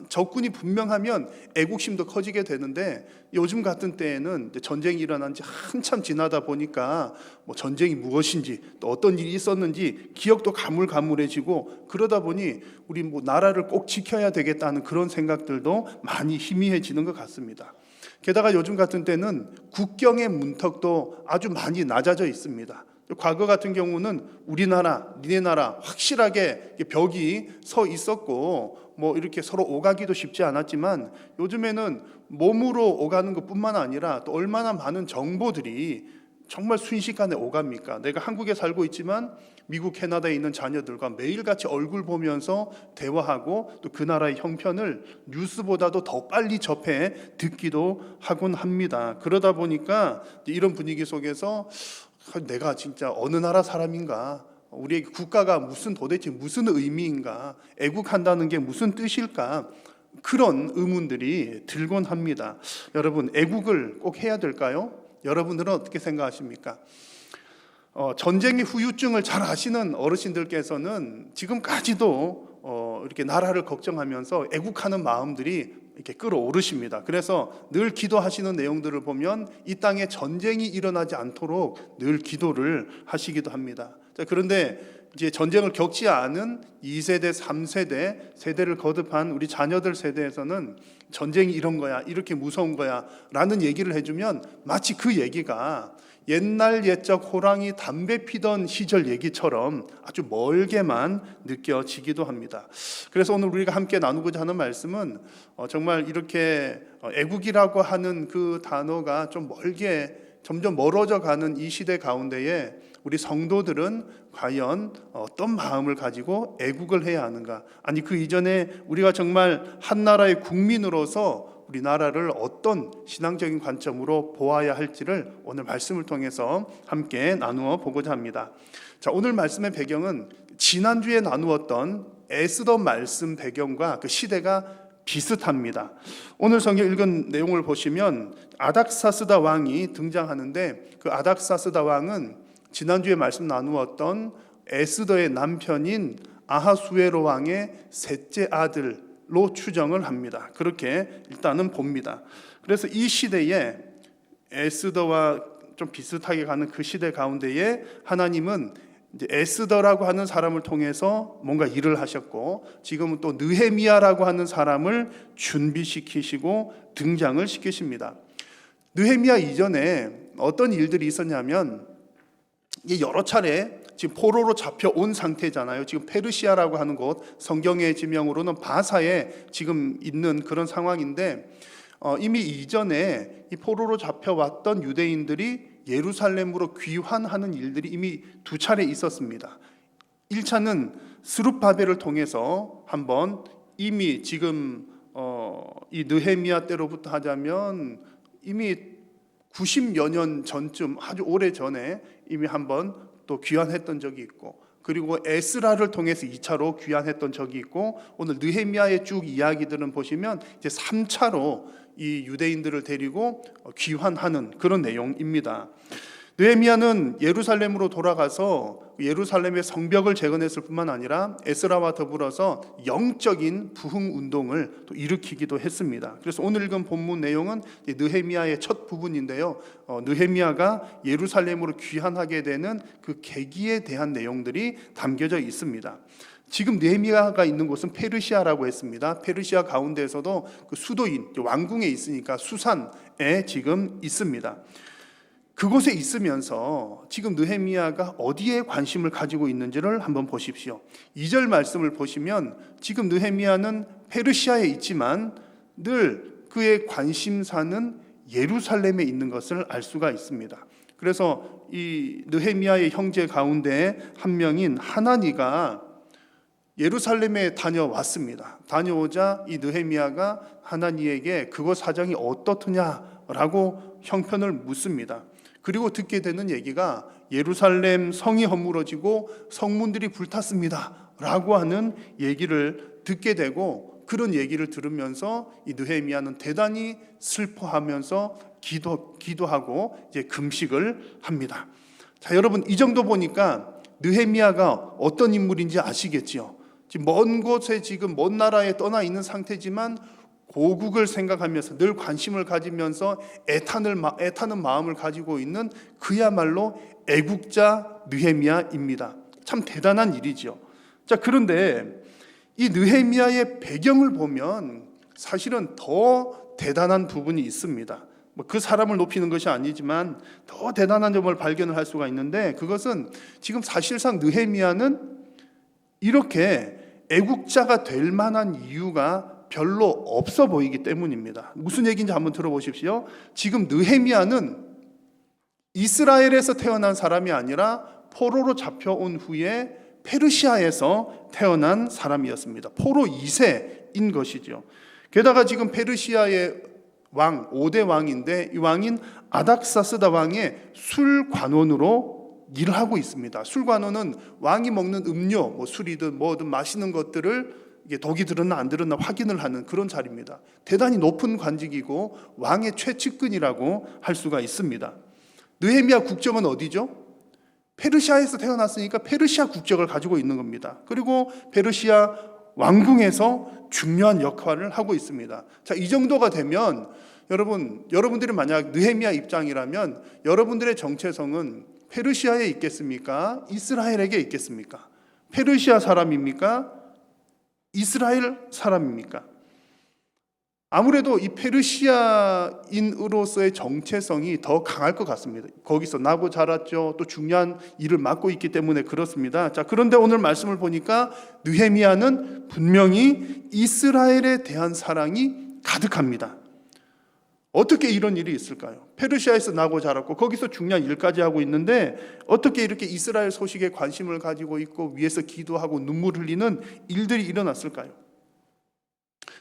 적군이 분명하면 애국심도 커지게 되는데 요즘 같은 때에는 전쟁이 일어난 지 한참 지나다 보니까 뭐 전쟁이 무엇인지 또 어떤 일이 있었는지 기억도 가물가물해지고 그러다 보니 우리 뭐 나라를 꼭 지켜야 되겠다는 그런 생각들도 많이 희미해지는 것 같습니다. 게다가 요즘 같은 때는 국경의 문턱도 아주 많이 낮아져 있습니다. 과거 같은 경우는 우리나라, 니네 나라 확실하게 벽이 서 있었고 뭐 이렇게 서로 오가기도 쉽지 않았지만 요즘에는 몸으로 오가는 것뿐만 아니라 또 얼마나 많은 정보들이 정말 순식간에 오갑니까? 내가 한국에 살고 있지만 미국, 캐나다에 있는 자녀들과 매일같이 얼굴 보면서 대화하고 또 그 나라의 형편을 뉴스보다도 더 빨리 접해 듣기도 하곤 합니다. 그러다 보니까 이런 분위기 속에서 내가 진짜 어느 나라 사람인가? 우리의 국가가 도대체 무슨 의미인가? 애국한다는 게 무슨 뜻일까? 그런 의문들이 들곤 합니다. 여러분, 애국을 꼭 해야 될까요? 여러분들은 어떻게 생각하십니까? 전쟁의 후유증을 잘 아시는 어르신들께서는 지금까지도 이렇게 나라를 걱정하면서 애국하는 마음들이 이렇게 끌어오르십니다. 그래서 늘 기도하시는 내용들을 보면 이 땅에 전쟁이 일어나지 않도록 늘 기도를 하시기도 합니다. 자, 그런데 이제 전쟁을 겪지 않은 2세대, 3세대, 세대를 거듭한 우리 자녀들 세대에서는 전쟁이 이런 거야, 이렇게 무서운 거야 라는 얘기를 해주면 마치 그 얘기가 옛날 옛적 호랑이 담배 피던 시절 얘기처럼 아주 멀게만 느껴지기도 합니다. 그래서 오늘 우리가 함께 나누고자 하는 말씀은 정말 이렇게 애국이라고 하는 그 단어가 좀 멀게 점점 멀어져 가는 이 시대 가운데에 우리 성도들은 과연 어떤 마음을 가지고 애국을 해야 하는가? 아니 그 이전에 우리가 정말 한 나라의 국민으로서 우리나라를 어떤 신앙적인 관점으로 보아야 할지를 오늘 말씀을 통해서 함께 나누어 보고자 합니다. 자, 오늘 말씀의 배경은 지난주에 나누었던 에스더 말씀 배경과 그 시대가 비슷합니다. 오늘 성경 읽은 내용을 보시면 아닥사스다 왕이 등장하는데 그 아닥사스다 왕은 지난주에 말씀 나누었던 에스더의 남편인 아하수에로 왕의 셋째 아들로 추정을 합니다. 그렇게 일단은 봅니다. 그래서 이 시대에 에스더와 좀 비슷하게 가는 그 시대 가운데에 하나님은 이제 에스더라고 하는 사람을 통해서 뭔가 일을 하셨고 지금은 또 느헤미야라고 하는 사람을 준비시키시고 등장을 시키십니다. 느헤미야 이전에 어떤 일들이 있었냐면 여러 차례 지금 포로로 잡혀온 상태잖아요. 지금 페르시아라고 하는 곳, 성경의 지명으로는 바사에 지금 있는 그런 상황인데 이미 이전에 이 포로로 잡혀왔던 유대인들이 예루살렘으로 귀환하는 일들이 이미 두 차례 있었습니다. 1차는 스룹바벨을 통해서 한번 이미 지금 이 느헤미야 때로부터 하자면 이미 90여 년 전쯤 아주 오래 전에 이미 한번 또 귀환했던 적이 있고 그리고 에스라를 통해서 2차로 귀환했던 적이 있고 오늘 느헤미야의 쭉 이야기들은 보시면 이제 3차로 이 유대인들을 데리고 귀환하는 그런 내용입니다. 느헤미야는 예루살렘으로 돌아가서 예루살렘의 성벽을 재건했을 뿐만 아니라 에스라와 더불어서 영적인 부흥 운동을 또 일으키기도 했습니다. 그래서 오늘 읽은 본문 내용은 느헤미야의 첫 부분인데요. 느헤미야가 예루살렘으로 귀환하게 되는 그 계기에 대한 내용들이 담겨져 있습니다. 지금 느헤미야가 있는 곳은 페르시아라고 했습니다. 페르시아 가운데에서도 그 수도인 왕궁에 있으니까 수산에 지금 있습니다. 그곳에 있으면서 지금 느헤미야가 어디에 관심을 가지고 있는지를 한번 보십시오. 2절 말씀을 보시면 지금 느헤미야는 페르시아에 있지만 늘 그의 관심사는 예루살렘에 있는 것을 알 수가 있습니다. 그래서 이 느헤미야의 형제 가운데 한 명인 하나니가 예루살렘에 다녀왔습니다. 다녀오자 이 느헤미야가 하나니에게 그곳 사정이 어떻느냐라고 형편을 묻습니다. 그리고 듣게 되는 얘기가 예루살렘 성이 허물어지고 성문들이 불탔습니다 라고 하는 얘기를 듣게 되고 그런 얘기를 들으면서 이 느헤미야는 대단히 슬퍼하면서 기도하고 이제 금식을 합니다. 자, 여러분 이 정도 보니까 느헤미야가 어떤 인물인지 아시겠지요? 지금 먼 곳에 지금 먼 나라에 떠나 있는 상태지만 고국을 생각하면서 늘 관심을 가지면서 애타는 마음을 가지고 있는 그야말로 애국자 느헤미야입니다. 참 대단한 일이죠. 자, 그런데 이 느헤미야의 배경을 보면 사실은 더 대단한 부분이 있습니다. 그 사람을 높이는 것이 아니지만 더 대단한 점을 발견을 할 수가 있는데, 그것은 지금 사실상 느헤미야는 이렇게 애국자가 될 만한 이유가 별로 없어 보이기 때문입니다. 무슨 얘기인지 한번 들어보십시오. 지금 느헤미야는 이스라엘에서 태어난 사람이 아니라 포로로 잡혀온 후에 페르시아에서 태어난 사람이었습니다. 포로 2세인 것이죠. 게다가 지금 페르시아의 왕, 5대 왕인데 이 왕인 아닥사스다 왕의 술관원으로 일을 하고 있습니다. 술관원은 왕이 먹는 음료, 술이든 뭐든 마시는 것들을 이게 독이 들었나 안 들었나 확인을 하는 그런 자리입니다. 대단히 높은 관직이고 왕의 최측근이라고 할 수가 있습니다. 느헤미야 국적은 어디죠? 페르시아에서 태어났으니까 페르시아 국적을 가지고 있는 겁니다. 그리고 페르시아 왕궁에서 중요한 역할을 하고 있습니다. 자, 이 정도가 되면 여러분들이 만약 느헤미야 입장이라면 여러분들의 정체성은 페르시아에 있겠습니까? 이스라엘에게 있겠습니까? 페르시아 사람입니까? 이스라엘 사람입니까? 아무래도 이 페르시아인으로서의 정체성이 더 강할 것 같습니다. 거기서 나고 자랐죠. 또 중요한 일을 맡고 있기 때문에 그렇습니다. 자, 그런데 오늘 말씀을 보니까 느헤미야는 분명히 이스라엘에 대한 사랑이 가득합니다. 어떻게 이런 일이 있을까요? 페르시아에서 나고 자랐고 거기서 중요한 일까지 하고 있는데 어떻게 이렇게 이스라엘 소식에 관심을 가지고 있고 위에서 기도하고 눈물 흘리는 일들이 일어났을까요?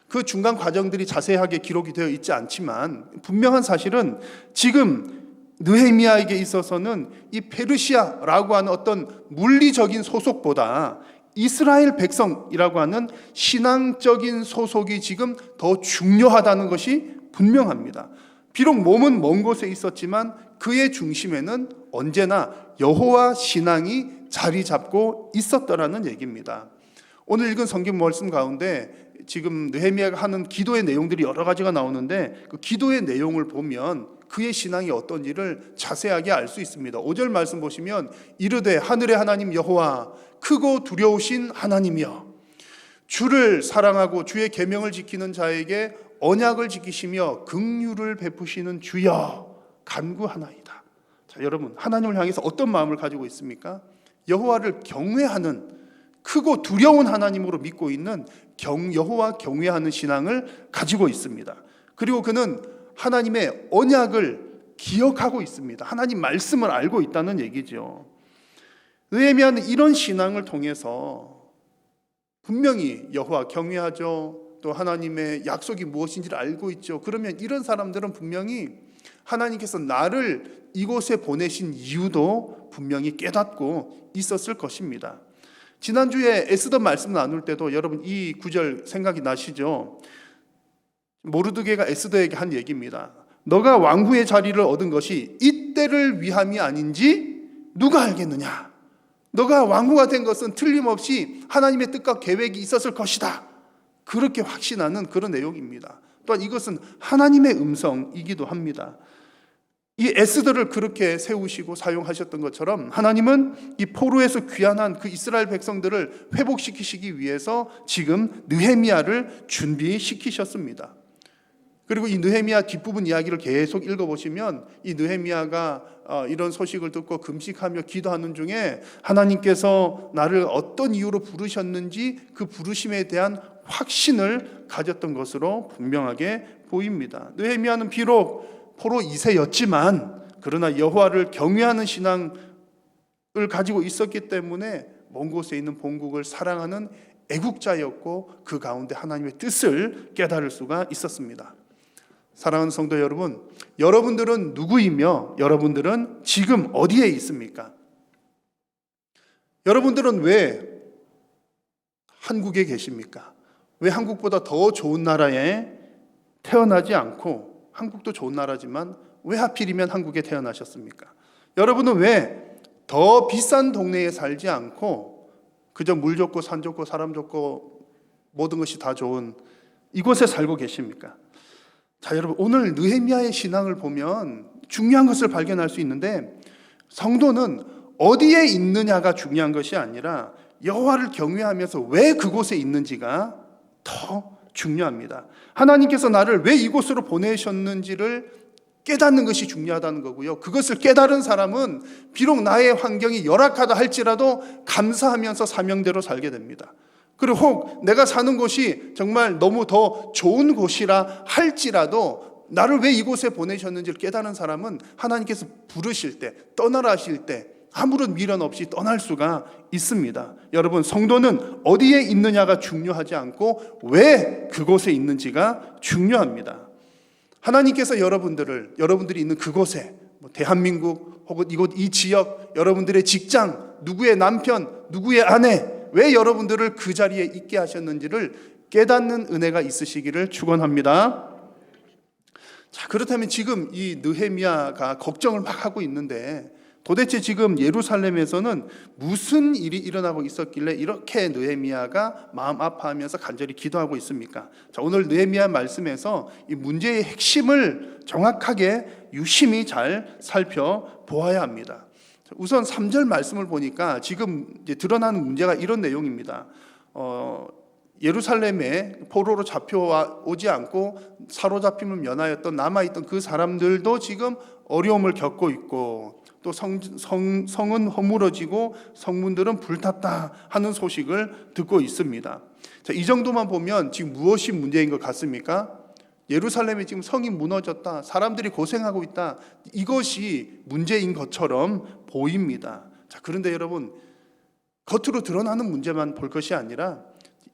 그 중간 과정들이 자세하게 기록이 되어 있지 않지만 분명한 사실은 지금 느헤미야에게 있어서는 이 페르시아라고 하는 어떤 물리적인 소속보다 이스라엘 백성이라고 하는 신앙적인 소속이 지금 더 중요하다는 것이 분명합니다. 비록 몸은 먼 곳에 있었지만 그의 중심에는 언제나 여호와 신앙이 자리 잡고 있었더라는 얘기입니다. 오늘 읽은 성경 말씀 가운데 지금 느헤미야가 하는 기도의 내용들이 여러 가지가 나오는데 그 기도의 내용을 보면 그의 신앙이 어떤지를 자세하게 알 수 있습니다. 5절 말씀 보시면 이르되 하늘의 하나님 여호와 크고 두려우신 하나님이여 주를 사랑하고 주의 계명을 지키는 자에게 언약을 지키시며 긍휼을 베푸시는 주여 간구하나이다. 자, 여러분 하나님을 향해서 어떤 마음을 가지고 있습니까? 여호와를 경외하는 크고 두려운 하나님으로 믿고 있는 여호와 경외하는 신앙을 가지고 있습니다. 그리고 그는 하나님의 언약을 기억하고 있습니다. 하나님 말씀을 알고 있다는 얘기죠. 느헤미야는 이런 신앙을 통해서 분명히 여호와 경외하죠. 또 하나님의 약속이 무엇인지를 알고 있죠. 그러면 이런 사람들은 분명히 하나님께서 나를 이곳에 보내신 이유도 분명히 깨닫고 있었을 것입니다. 지난주에 에스더 말씀 나눌 때도 여러분 이 구절 생각이 나시죠? 모르드게가 에스더에게 한 얘기입니다. 너가 왕후의 자리를 얻은 것이 이때를 위함이 아닌지 누가 알겠느냐? 너가 왕후가 된 것은 틀림없이 하나님의 뜻과 계획이 있었을 것이다. 그렇게 확신하는 그런 내용입니다. 또한 이것은 하나님의 음성이기도 합니다. 이 에스더를 그렇게 세우시고 사용하셨던 것처럼 하나님은 이 포로에서 귀환한 그 이스라엘 백성들을 회복시키시기 위해서 지금 느헤미야를 준비시키셨습니다. 그리고 이 느헤미야 뒷부분 이야기를 계속 읽어보시면 이 느헤미야가 이런 소식을 듣고 금식하며 기도하는 중에 하나님께서 나를 어떤 이유로 부르셨는지 그 부르심에 대한 확신을 가졌던 것으로 분명하게 보입니다. 느헤미야는 비록 포로 2세였지만 그러나 여호와를 경외하는 신앙을 가지고 있었기 때문에 먼 곳에 있는 본국을 사랑하는 애국자였고 그 가운데 하나님의 뜻을 깨달을 수가 있었습니다. 사랑하는 성도 여러분, 여러분들은 누구이며 여러분들은 지금 어디에 있습니까? 여러분들은 왜 한국에 계십니까? 왜 한국보다 더 좋은 나라에 태어나지 않고, 한국도 좋은 나라지만 왜 하필이면 한국에 태어나셨습니까? 여러분은 왜 더 비싼 동네에 살지 않고 그저 물 좋고 산 좋고 사람 좋고 모든 것이 다 좋은 이곳에 살고 계십니까? 자, 여러분, 오늘 느헤미야의 신앙을 보면 중요한 것을 발견할 수 있는데, 성도는 어디에 있느냐가 중요한 것이 아니라 여호와를 경외하면서 왜 그곳에 있는지가 더 중요합니다. 하나님께서 나를 왜 이곳으로 보내셨는지를 깨닫는 것이 중요하다는 거고요. 그것을 깨달은 사람은 비록 나의 환경이 열악하다 할지라도 감사하면서 사명대로 살게 됩니다. 그리고 혹 내가 사는 곳이 정말 너무 더 좋은 곳이라 할지라도 나를 왜 이곳에 보내셨는지를 깨달은 사람은 하나님께서 부르실 때, 떠나라 하실 때 아무런 미련 없이 떠날 수가 있습니다. 여러분, 성도는 어디에 있느냐가 중요하지 않고 왜 그곳에 있는지가 중요합니다. 하나님께서 여러분들이 있는 그곳에, 대한민국 혹은 이 지역, 여러분들의 직장, 누구의 남편, 누구의 아내, 왜 여러분들을 그 자리에 있게 하셨는지를 깨닫는 은혜가 있으시기를 축원합니다. 자, 그렇다면 지금 이 느헤미야가 걱정을 막 하고 있는데 도대체 지금 예루살렘에서는 무슨 일이 일어나고 있었길래 이렇게 느헤미야가 마음 아파하면서 간절히 기도하고 있습니까? 자, 오늘 느헤미야 말씀에서 이 문제의 핵심을 정확하게 유심히 잘 살펴보아야 합니다. 우선 3절 말씀을 보니까 지금 이제 드러나는 문제가 이런 내용입니다. 예루살렘에 포로로 잡혀오지 않고 사로잡힘을 면하였던 남아있던 그 사람들도 지금 어려움을 겪고 있고, 또 성은 허물어지고 성문들은 불탔다 하는 소식을 듣고 있습니다. 자, 이 정도만 보면 지금 무엇이 문제인 것 같습니까? 예루살렘에 지금 성이 무너졌다, 사람들이 고생하고 있다, 이것이 문제인 것처럼 보입니다. 자, 그런데 여러분, 겉으로 드러나는 문제만 볼 것이 아니라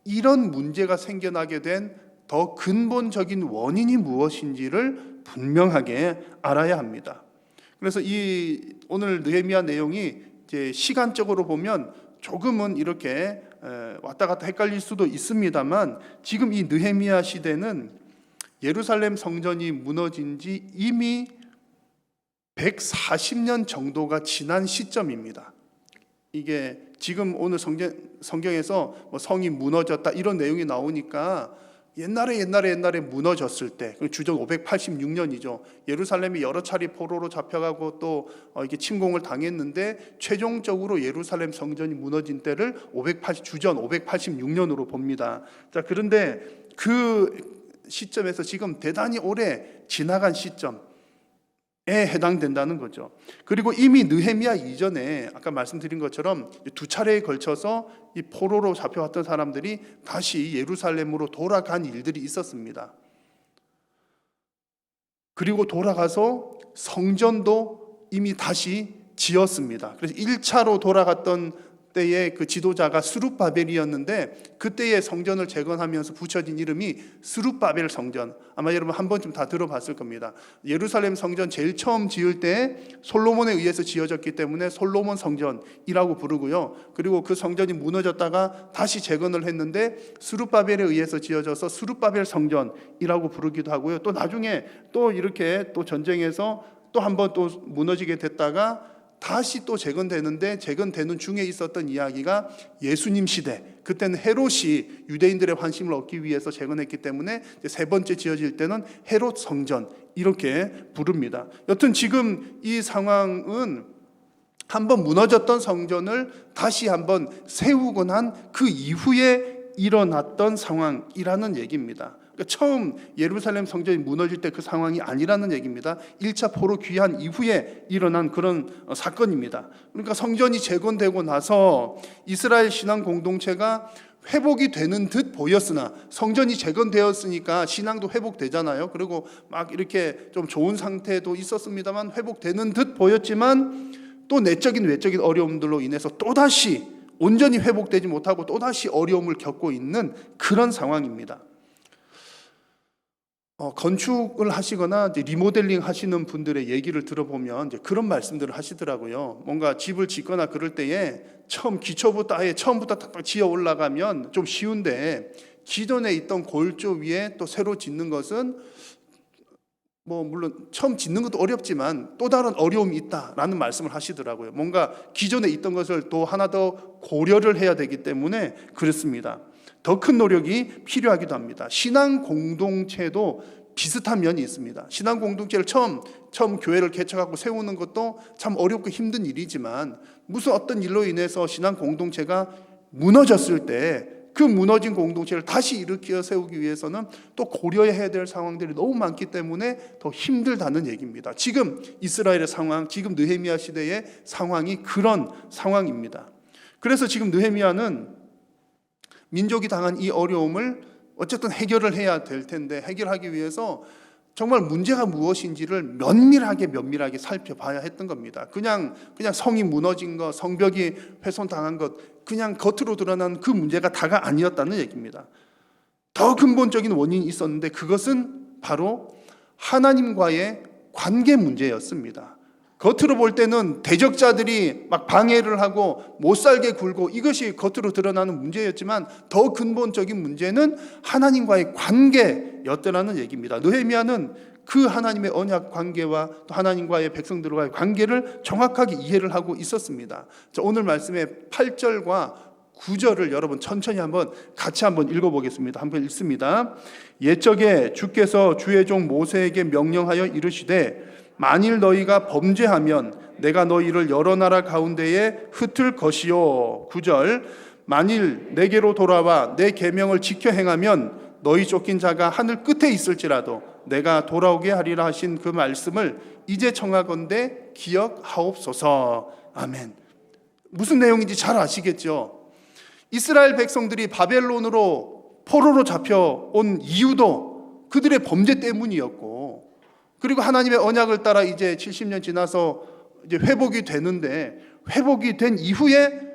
이런 문제가 생겨나게 된 더 근본적인 원인이 무엇인지를 분명하게 알아야 합니다. 그래서 이 오늘 느헤미야 내용이 이제 시간적으로 보면 조금은 이렇게 왔다 갔다 헷갈릴 수도 있습니다만, 지금 이 느헤미야 시대는 예루살렘 성전이 무너진 지 이미 140년 정도가 지난 시점입니다. 이게 지금 오늘 성경에서 성이 무너졌다 이런 내용이 나오니까 옛날에 무너졌을 때, 주전 586년이죠. 예루살렘이 여러 차례 포로로 잡혀가고 또 이게 침공을 당했는데 최종적으로 예루살렘 성전이 무너진 때를 주전 586년으로 봅니다. 자, 그런데 그 시점에서 지금 대단히 오래 지나간 시점에 해당된다는 거죠. 그리고 이미 느헤미야 이전에 아까 말씀드린 것처럼 두 차례에 걸쳐서 이 포로로 잡혀왔던 사람들이 다시 예루살렘으로 돌아간 일들이 있었습니다. 그리고 돌아가서 성전도 이미 다시 지었습니다. 그래서 1차로 돌아갔던 때의 그 지도자가 스룹바벨이었는데, 그때의 성전을 재건하면서 붙여진 이름이 스룹바벨 성전. 아마 여러분 한 번쯤 다 들어봤을 겁니다. 예루살렘 성전 제일 처음 지을 때 솔로몬에 의해서 지어졌기 때문에 솔로몬 성전이라고 부르고요. 그리고 그 성전이 무너졌다가 다시 재건을 했는데 스룹바벨에 의해서 지어져서 스룹바벨 성전이라고 부르기도 하고요. 또 나중에 또 이렇게 또 전쟁에서 또 한 번 또 무너지게 됐다가 다시 또 재건되는데, 재건되는 중에 있었던 이야기가 예수님 시대, 그때는 헤롯이 유대인들의 환심을 얻기 위해서 재건했기 때문에 세 번째 지어질 때는 헤롯 성전 이렇게 부릅니다. 여튼 지금 이 상황은 한번 무너졌던 성전을 다시 한번 세우고 난 그 이후에 일어났던 상황이라는 얘기입니다. 처음 예루살렘 성전이 무너질 때 그 상황이 아니라는 얘기입니다. 1차 포로 귀환 이후에 일어난 그런 사건입니다. 그러니까 성전이 재건되고 나서 이스라엘 신앙 공동체가 회복이 되는 듯 보였으나, 성전이 재건되었으니까 신앙도 회복되잖아요. 그리고 막 이렇게 좀 좋은 상태도 있었습니다만 회복되는 듯 보였지만 또 내적인 외적인 어려움들로 인해서 또다시 온전히 회복되지 못하고 또다시 어려움을 겪고 있는 그런 상황입니다. 건축을 하시거나 이제 리모델링 하시는 분들의 얘기를 들어보면 이제 그런 말씀들을 하시더라고요. 뭔가 집을 짓거나 그럴 때에 기초부터 아예 처음부터 탁탁 지어 올라가면 좀 쉬운데, 기존에 있던 골조 위에 또 새로 짓는 것은 물론 처음 짓는 것도 어렵지만 또 다른 어려움이 있다라는 말씀을 하시더라고요. 뭔가 기존에 있던 것을 또 하나 더 고려를 해야 되기 때문에 그렇습니다. 더 큰 노력이 필요하기도 합니다. 신앙 공동체도 비슷한 면이 있습니다. 신앙 공동체를 처음 교회를 개척하고 세우는 것도 참 어렵고 힘든 일이지만 무슨 어떤 일로 인해서 신앙 공동체가 무너졌을 때 그 무너진 공동체를 다시 일으켜 세우기 위해서는 또 고려해야 될 상황들이 너무 많기 때문에 더 힘들다는 얘기입니다. 지금 이스라엘의 상황, 지금 느헤미야 시대의 상황이 그런 상황입니다. 그래서 지금 느헤미야는 민족이 당한 이 어려움을 어쨌든 해결을 해야 될 텐데 해결하기 위해서 정말 문제가 무엇인지를 면밀하게 살펴봐야 했던 겁니다. 그냥 성이 무너진 것, 성벽이 훼손당한 것, 그냥 겉으로 드러난 그 문제가 다가 아니었다는 얘기입니다. 더 근본적인 원인이 있었는데 그것은 바로 하나님과의 관계 문제였습니다. 겉으로 볼 때는 대적자들이 막 방해를 하고 못 살게 굴고 이것이 겉으로 드러나는 문제였지만 더 근본적인 문제는 하나님과의 관계였다는 얘기입니다. 느헤미야는 그 하나님의 언약 관계와 또 하나님과의 백성들과의 관계를 정확하게 이해를 하고 있었습니다. 자, 오늘 말씀의 8절과 9절을 여러분 천천히 같이 한번 읽어보겠습니다. 한번 읽습니다. 옛적에 주께서 주의 종 모세에게 명령하여 이르시되 만일 너희가 범죄하면 내가 너희를 여러 나라 가운데에 흩을 것이요. 9절 만일 내게로 돌아와 내 계명을 지켜 행하면 너희 쫓긴 자가 하늘 끝에 있을지라도 내가 돌아오게 하리라 하신 그 말씀을 이제 청하건대 기억하옵소서. 아멘. 무슨 내용인지 잘 아시겠죠? 이스라엘 백성들이 바벨론으로 포로로 잡혀온 이유도 그들의 범죄 때문이었고 그리고 하나님의 언약을 따라 이제 70년 지나서 이제 회복이 되는데 회복이 된 이후에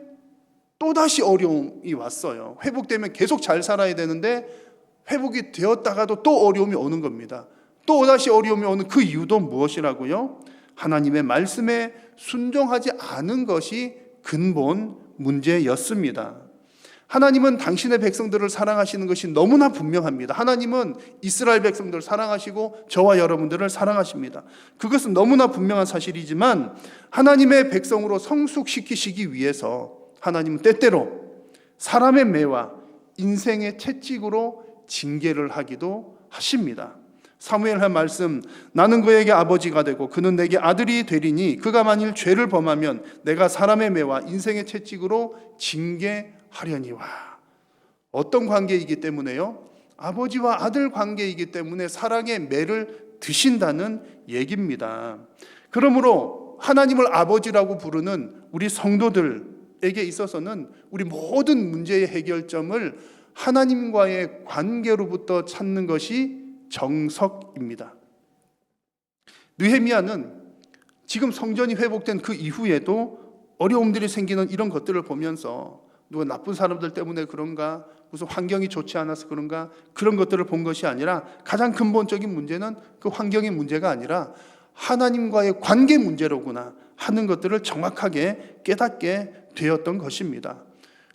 또다시 어려움이 왔어요. 회복되면 계속 잘 살아야 되는데 회복이 되었다가도 또 어려움이 오는 겁니다. 또다시 어려움이 오는 그 이유도 무엇이라고요? 하나님의 말씀에 순종하지 않은 것이 근본 문제였습니다. 하나님은 당신의 백성들을 사랑하시는 것이 너무나 분명합니다. 하나님은 이스라엘 백성들을 사랑하시고 저와 여러분들을 사랑하십니다. 그것은 너무나 분명한 사실이지만 하나님의 백성으로 성숙시키시기 위해서 하나님은 때때로 사람의 매와 인생의 채찍으로 징계를 하기도 하십니다. 사무엘 한 말씀, 나는 그에게 아버지가 되고 그는 내게 아들이 되리니 그가 만일 죄를 범하면 내가 사람의 매와 인생의 채찍으로 징계하려니와. 어떤 관계이기 때문에요? 아버지와 아들 관계이기 때문에 사랑의 매를 드신다는 얘기입니다. 그러므로 하나님을 아버지라고 부르는 우리 성도들에게 있어서는 우리 모든 문제의 해결점을 하나님과의 관계로부터 찾는 것이 정석입니다. 느헤미야는 지금 성전이 회복된 그 이후에도 어려움들이 생기는 이런 것들을 보면서 누가 나쁜 사람들 때문에 그런가, 무슨 환경이 좋지 않아서 그런가, 그런 것들을 본 것이 아니라 가장 근본적인 문제는 그 환경의 문제가 아니라 하나님과의 관계 문제로구나 하는 것들을 정확하게 깨닫게 되었던 것입니다.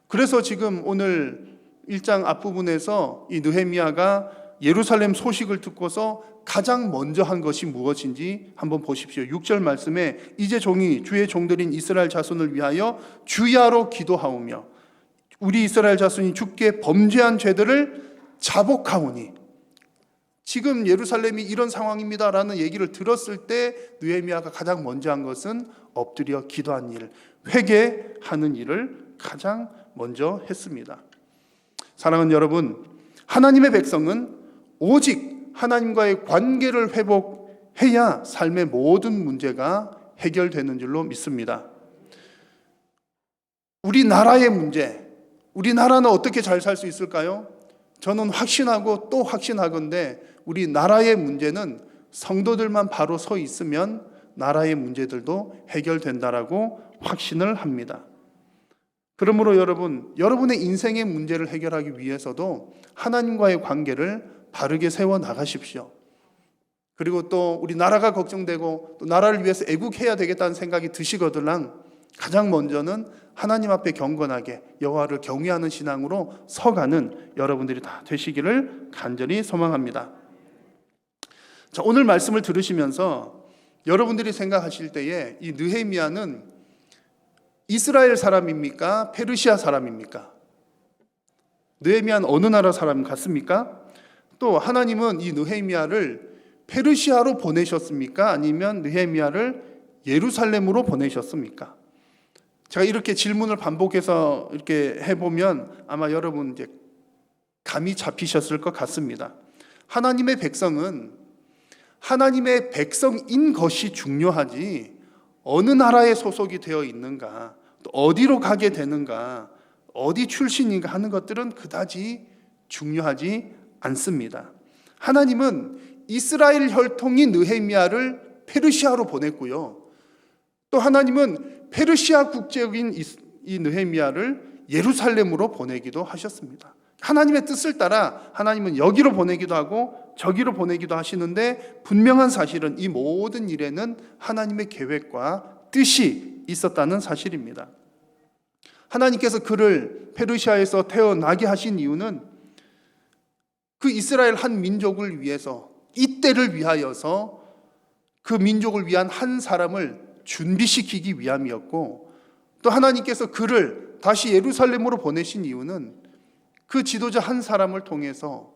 그래서 지금 오늘 1장 앞부분에서 이 느헤미야가 예루살렘 소식을 듣고서 가장 먼저 한 것이 무엇인지 한번 보십시오. 6절 말씀에 이제 종이 주의 종들인 이스라엘 자손을 위하여 주야로 기도하오며 우리 이스라엘 자손이 주께 범죄한 죄들을 자복하오니. 지금 예루살렘이 이런 상황입니다라는 얘기를 들었을 때 느헤미야가 가장 먼저 한 것은 엎드려 기도한 일, 회개하는 일을 가장 먼저 했습니다. 사랑하는 여러분, 하나님의 백성은 오직 하나님과의 관계를 회복해야 삶의 모든 문제가 해결되는 줄로 믿습니다. 우리나라의 문제, 우리나라는 어떻게 잘 살 수 있을까요? 저는 확신하고 또 확신하건대 우리나라의 문제는 성도들만 바로 서 있으면 나라의 문제들도 해결된다라고 확신을 합니다. 그러므로 여러분의 인생의 문제를 해결하기 위해서도 하나님과의 관계를 바르게 세워 나가십시오. 그리고 또 우리 나라가 걱정되고 또 나라를 위해서 애국해야 되겠다는 생각이 드시거들랑 가장 먼저는 하나님 앞에 경건하게 여호와를 경외하는 신앙으로 서가는 여러분들이 다 되시기를 간절히 소망합니다. 자, 오늘 말씀을 들으시면서 여러분들이 생각하실 때에 이 느헤미야는 이스라엘 사람입니까? 페르시아 사람입니까? 느헤미야는 어느 나라 사람 같습니까? 또 하나님은 이 느헤미야를 페르시아로 보내셨습니까? 아니면 느헤미야를 예루살렘으로 보내셨습니까? 제가 이렇게 질문을 반복해서 이렇게 해보면 아마 여러분 이제 감이 잡히셨을 것 같습니다. 하나님의 백성은 하나님의 백성인 것이 중요하지 어느 나라에 소속이 되어 있는가, 또 어디로 가게 되는가, 어디 출신인가 하는 것들은 그다지 중요하지 않습니다. 하나님은 이스라엘 혈통인 느헤미야를 페르시아로 보냈고요. 또 하나님은 페르시아 국적인 이 느헤미야를 예루살렘으로 보내기도 하셨습니다. 하나님의 뜻을 따라 하나님은 여기로 보내기도 하고 저기로 보내기도 하시는데 분명한 사실은 이 모든 일에는 하나님의 계획과 뜻이 있었다는 사실입니다. 하나님께서 그를 페르시아에서 태어나게 하신 이유는 그 이스라엘 한 민족을 위해서, 이때를 위하여서 그 민족을 위한 한 사람을 준비시키기 위함이었고, 또 하나님께서 그를 다시 예루살렘으로 보내신 이유는 그 지도자 한 사람을 통해서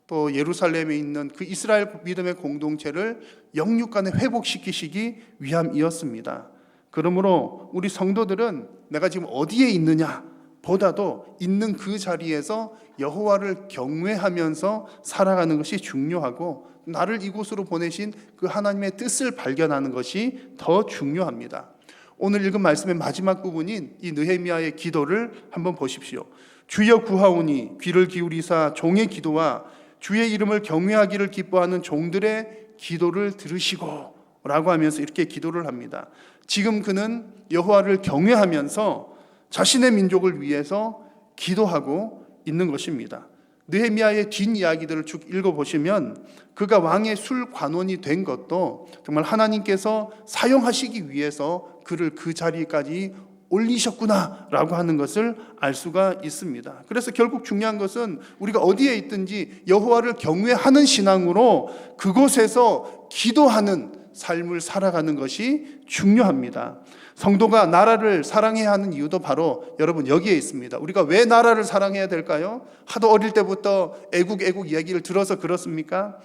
또 예루살렘에 있는 그 이스라엘 믿음의 공동체를 영육간에 회복시키시기 위함이었습니다. 그러므로 우리 성도들은 내가 지금 어디에 있느냐 보다도 있는 그 자리에서 여호와를 경외하면서 살아가는 것이 중요하고, 나를 이곳으로 보내신 그 하나님의 뜻을 발견하는 것이 더 중요합니다. 오늘 읽은 말씀의 마지막 부분인 이 느헤미야의 기도를 한번 보십시오. 주여 구하오니 귀를 기울이사 종의 기도와 주의 이름을 경외하기를 기뻐하는 종들의 기도를 들으시고 라고 하면서 이렇게 기도를 합니다. 지금 그는 여호와를 경외하면서 자신의 민족을 위해서 기도하고 있는 것입니다. 느헤미야의 뒷이야기들을 쭉 읽어보시면 그가 왕의 술관원이 된 것도 정말 하나님께서 사용하시기 위해서 그를 그 자리까지 올리셨구나라고 하는 것을 알 수가 있습니다. 그래서 결국 중요한 것은 우리가 어디에 있든지 여호와를 경외하는 신앙으로 그곳에서 기도하는 삶을 살아가는 것이 중요합니다. 성도가 나라를 사랑해야 하는 이유도 바로 여러분 여기에 있습니다. 우리가 왜 나라를 사랑해야 될까요? 하도 어릴 때부터 애국 이야기를 들어서 그렇습니까?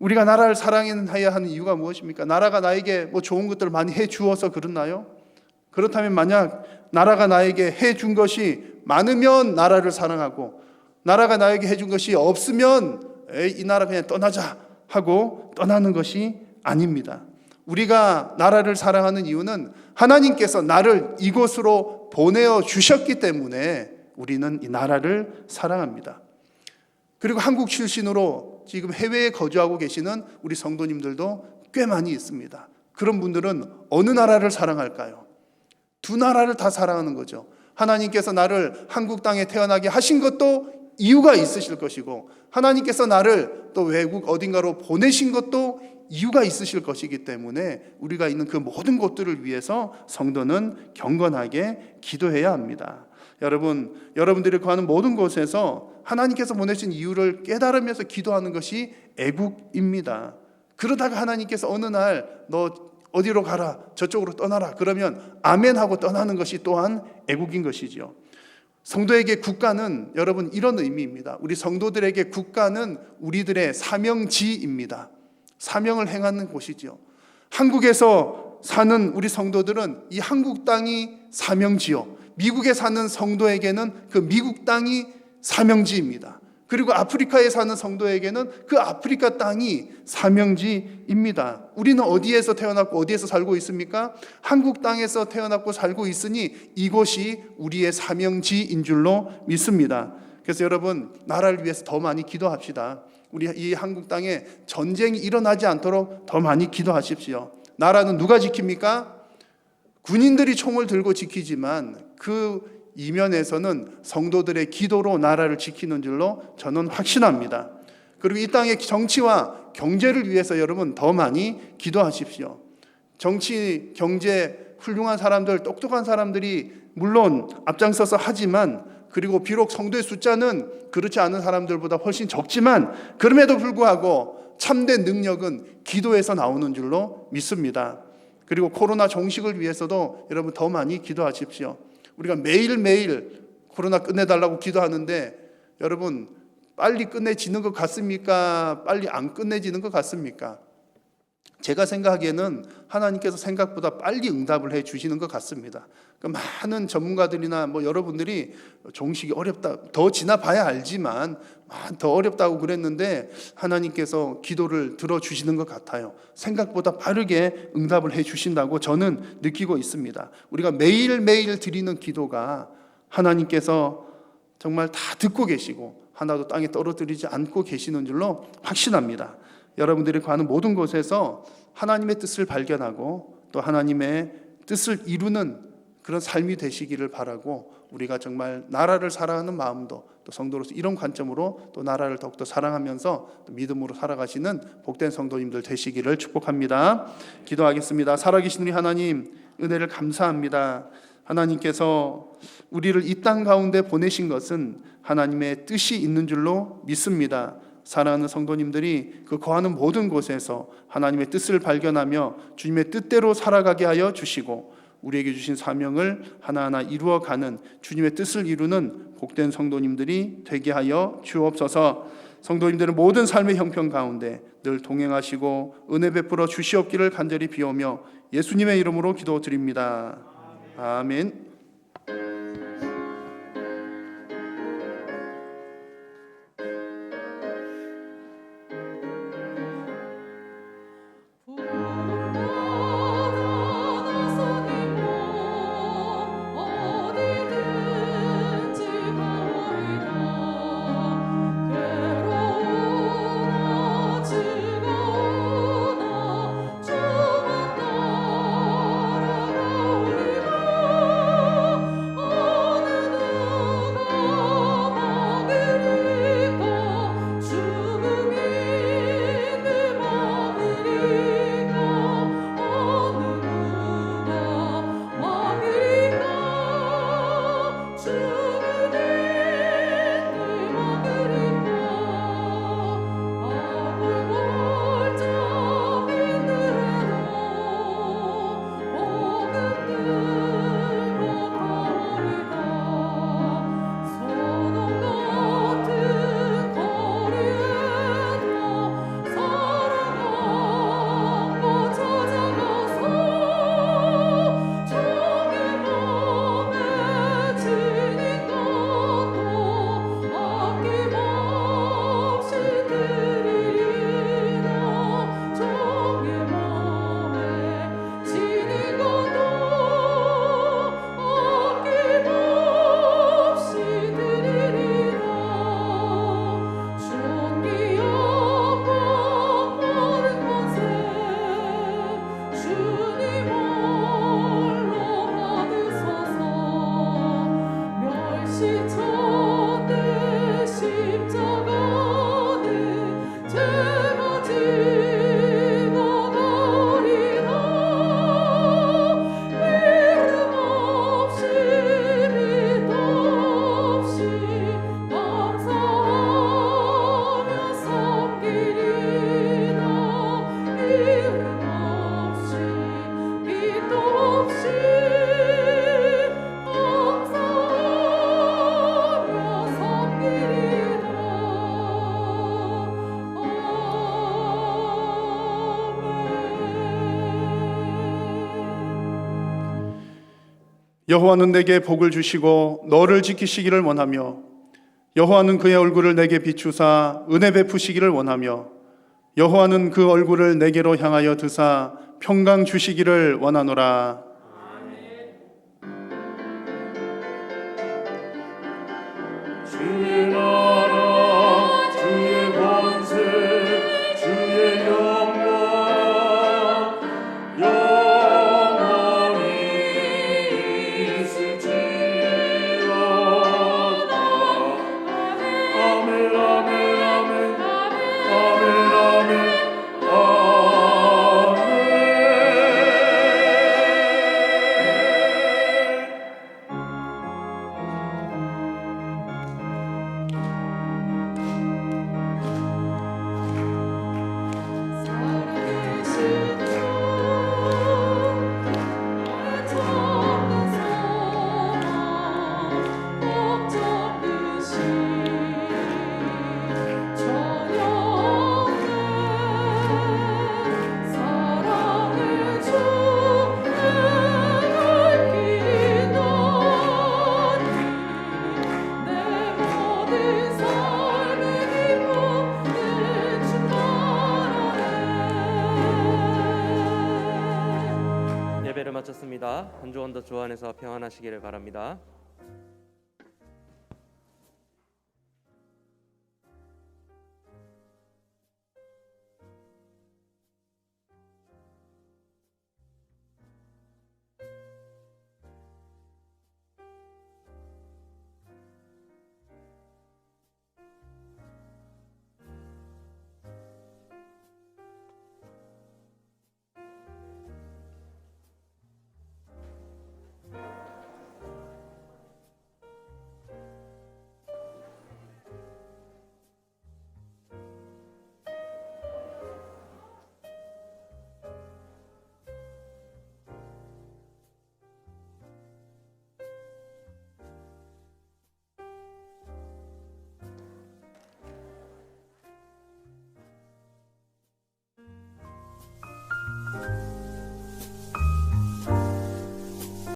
우리가 나라를 사랑해야 하는 이유가 무엇입니까? 나라가 나에게 뭐 좋은 것들을 많이 해 주어서 그렇나요? 그렇다면 만약 나라가 나에게 해준 것이 많으면 나라를 사랑하고, 나라가 나에게 해준 것이 없으면 이 나라 그냥 떠나자 하고 떠나는 것이 아닙니다. 우리가 나라를 사랑하는 이유는 하나님께서 나를 이곳으로 보내어 주셨기 때문에 우리는 이 나라를 사랑합니다. 그리고 한국 출신으로 지금 해외에 거주하고 계시는 우리 성도님들도 꽤 많이 있습니다. 그런 분들은 어느 나라를 사랑할까요? 두 나라를 다 사랑하는 거죠. 하나님께서 나를 한국 땅에 태어나게 하신 것도 이유가 있으실 것이고, 하나님께서 나를 또 외국 어딘가로 보내신 것도 이유가 있으실 것이기 때문에 우리가 있는 그 모든 곳들을 위해서 성도는 경건하게 기도해야 합니다. 여러분들이 거하는 모든 곳에서 하나님께서 보내신 이유를 깨달으면서 기도하는 것이 애국입니다. 그러다가 하나님께서 어느 날 너 어디로 가라, 저쪽으로 떠나라 그러면 아멘 하고 떠나는 것이 또한 애국인 것이죠. 성도에게 국가는 여러분 이런 의미입니다. 우리 성도들에게 국가는 우리들의 사명지입니다. 사명을 행하는 곳이죠. 한국에서 사는 우리 성도들은 이 한국 땅이 사명지요, 미국에 사는 성도에게는 그 미국 땅이 사명지입니다. 그리고 아프리카에 사는 성도에게는 그 아프리카 땅이 사명지입니다. 우리는 어디에서 태어났고 어디에서 살고 있습니까? 한국 땅에서 태어났고 살고 있으니 이곳이 우리의 사명지인 줄로 믿습니다. 그래서 여러분 나라를 위해서 더 많이 기도합시다. 우리 이 한국 땅에 전쟁이 일어나지 않도록 더 많이 기도하십시오. 나라는 누가 지킵니까? 군인들이 총을 들고 지키지만 그 이면에서는 성도들의 기도로 나라를 지키는 줄로 저는 확신합니다. 그리고 이 땅의 정치와 경제를 위해서 여러분 더 많이 기도하십시오. 정치, 경제 훌륭한 사람들, 똑똑한 사람들이 물론 앞장서서 하지만 그리고 비록 성도의 숫자는 그렇지 않은 사람들보다 훨씬 적지만 그럼에도 불구하고 참된 능력은 기도에서 나오는 줄로 믿습니다. 그리고 코로나 종식을 위해서도 여러분 더 많이 기도하십시오. 우리가 매일매일 코로나 끝내달라고 기도하는데 여러분 빨리 끝내지는 것 같습니까? 빨리 안 끝내지는 것 같습니까? 제가 생각하기에는 하나님께서 생각보다 빨리 응답을 해 주시는 것 같습니다. 많은 전문가들이나 여러분들이 종식이 어렵다, 더 지나봐야 알지만 더 어렵다고 그랬는데 하나님께서 기도를 들어주시는 것 같아요. 생각보다 빠르게 응답을 해 주신다고 저는 느끼고 있습니다. 우리가 매일매일 드리는 기도가 하나님께서 정말 다 듣고 계시고 하나도 땅에 떨어뜨리지 않고 계시는 줄로 확신합니다. 여러분들이 가는 모든 곳에서 하나님의 뜻을 발견하고 또 하나님의 뜻을 이루는 그런 삶이 되시기를 바라고 우리가 정말 나라를 사랑하는 마음도 또 성도로서 이런 관점으로 또 나라를 더욱더 사랑하면서 또 믿음으로 살아가시는 복된 성도님들 되시기를 축복합니다. 기도하겠습니다. 살아계신 우리 하나님, 은혜를 감사합니다. 하나님께서 우리를 이 땅 가운데 보내신 것은 하나님의 뜻이 있는 줄로 믿습니다. 사랑하는 성도님들이 그 거하는 모든 곳에서 하나님의 뜻을 발견하며 주님의 뜻대로 살아가게 하여 주시고 우리에게 주신 사명을 하나하나 이루어가는 주님의 뜻을 이루는 복된 성도님들이 되게 하여 주옵소서. 성도님들은 모든 삶의 형편 가운데 늘 동행하시고 은혜 베풀어 주시옵기를 간절히 비오며 예수님의 이름으로 기도드립니다. 아멘. 여호와는 내게 복을 주시고 너를 지키시기를 원하며 여호와는 그의 얼굴을 내게 비추사 은혜 베푸시기를 원하며 여호와는 그 얼굴을 내게로 향하여 드사 평강 주시기를 원하노라. 주의 나라 주의 권세 주의 영광 영원히 있을지어다. 아멘 아멘 아멘 아멘 아멘 아멘. 마쳤습니다. 한 주간 더 주 안에서 평안하시기를 바랍니다.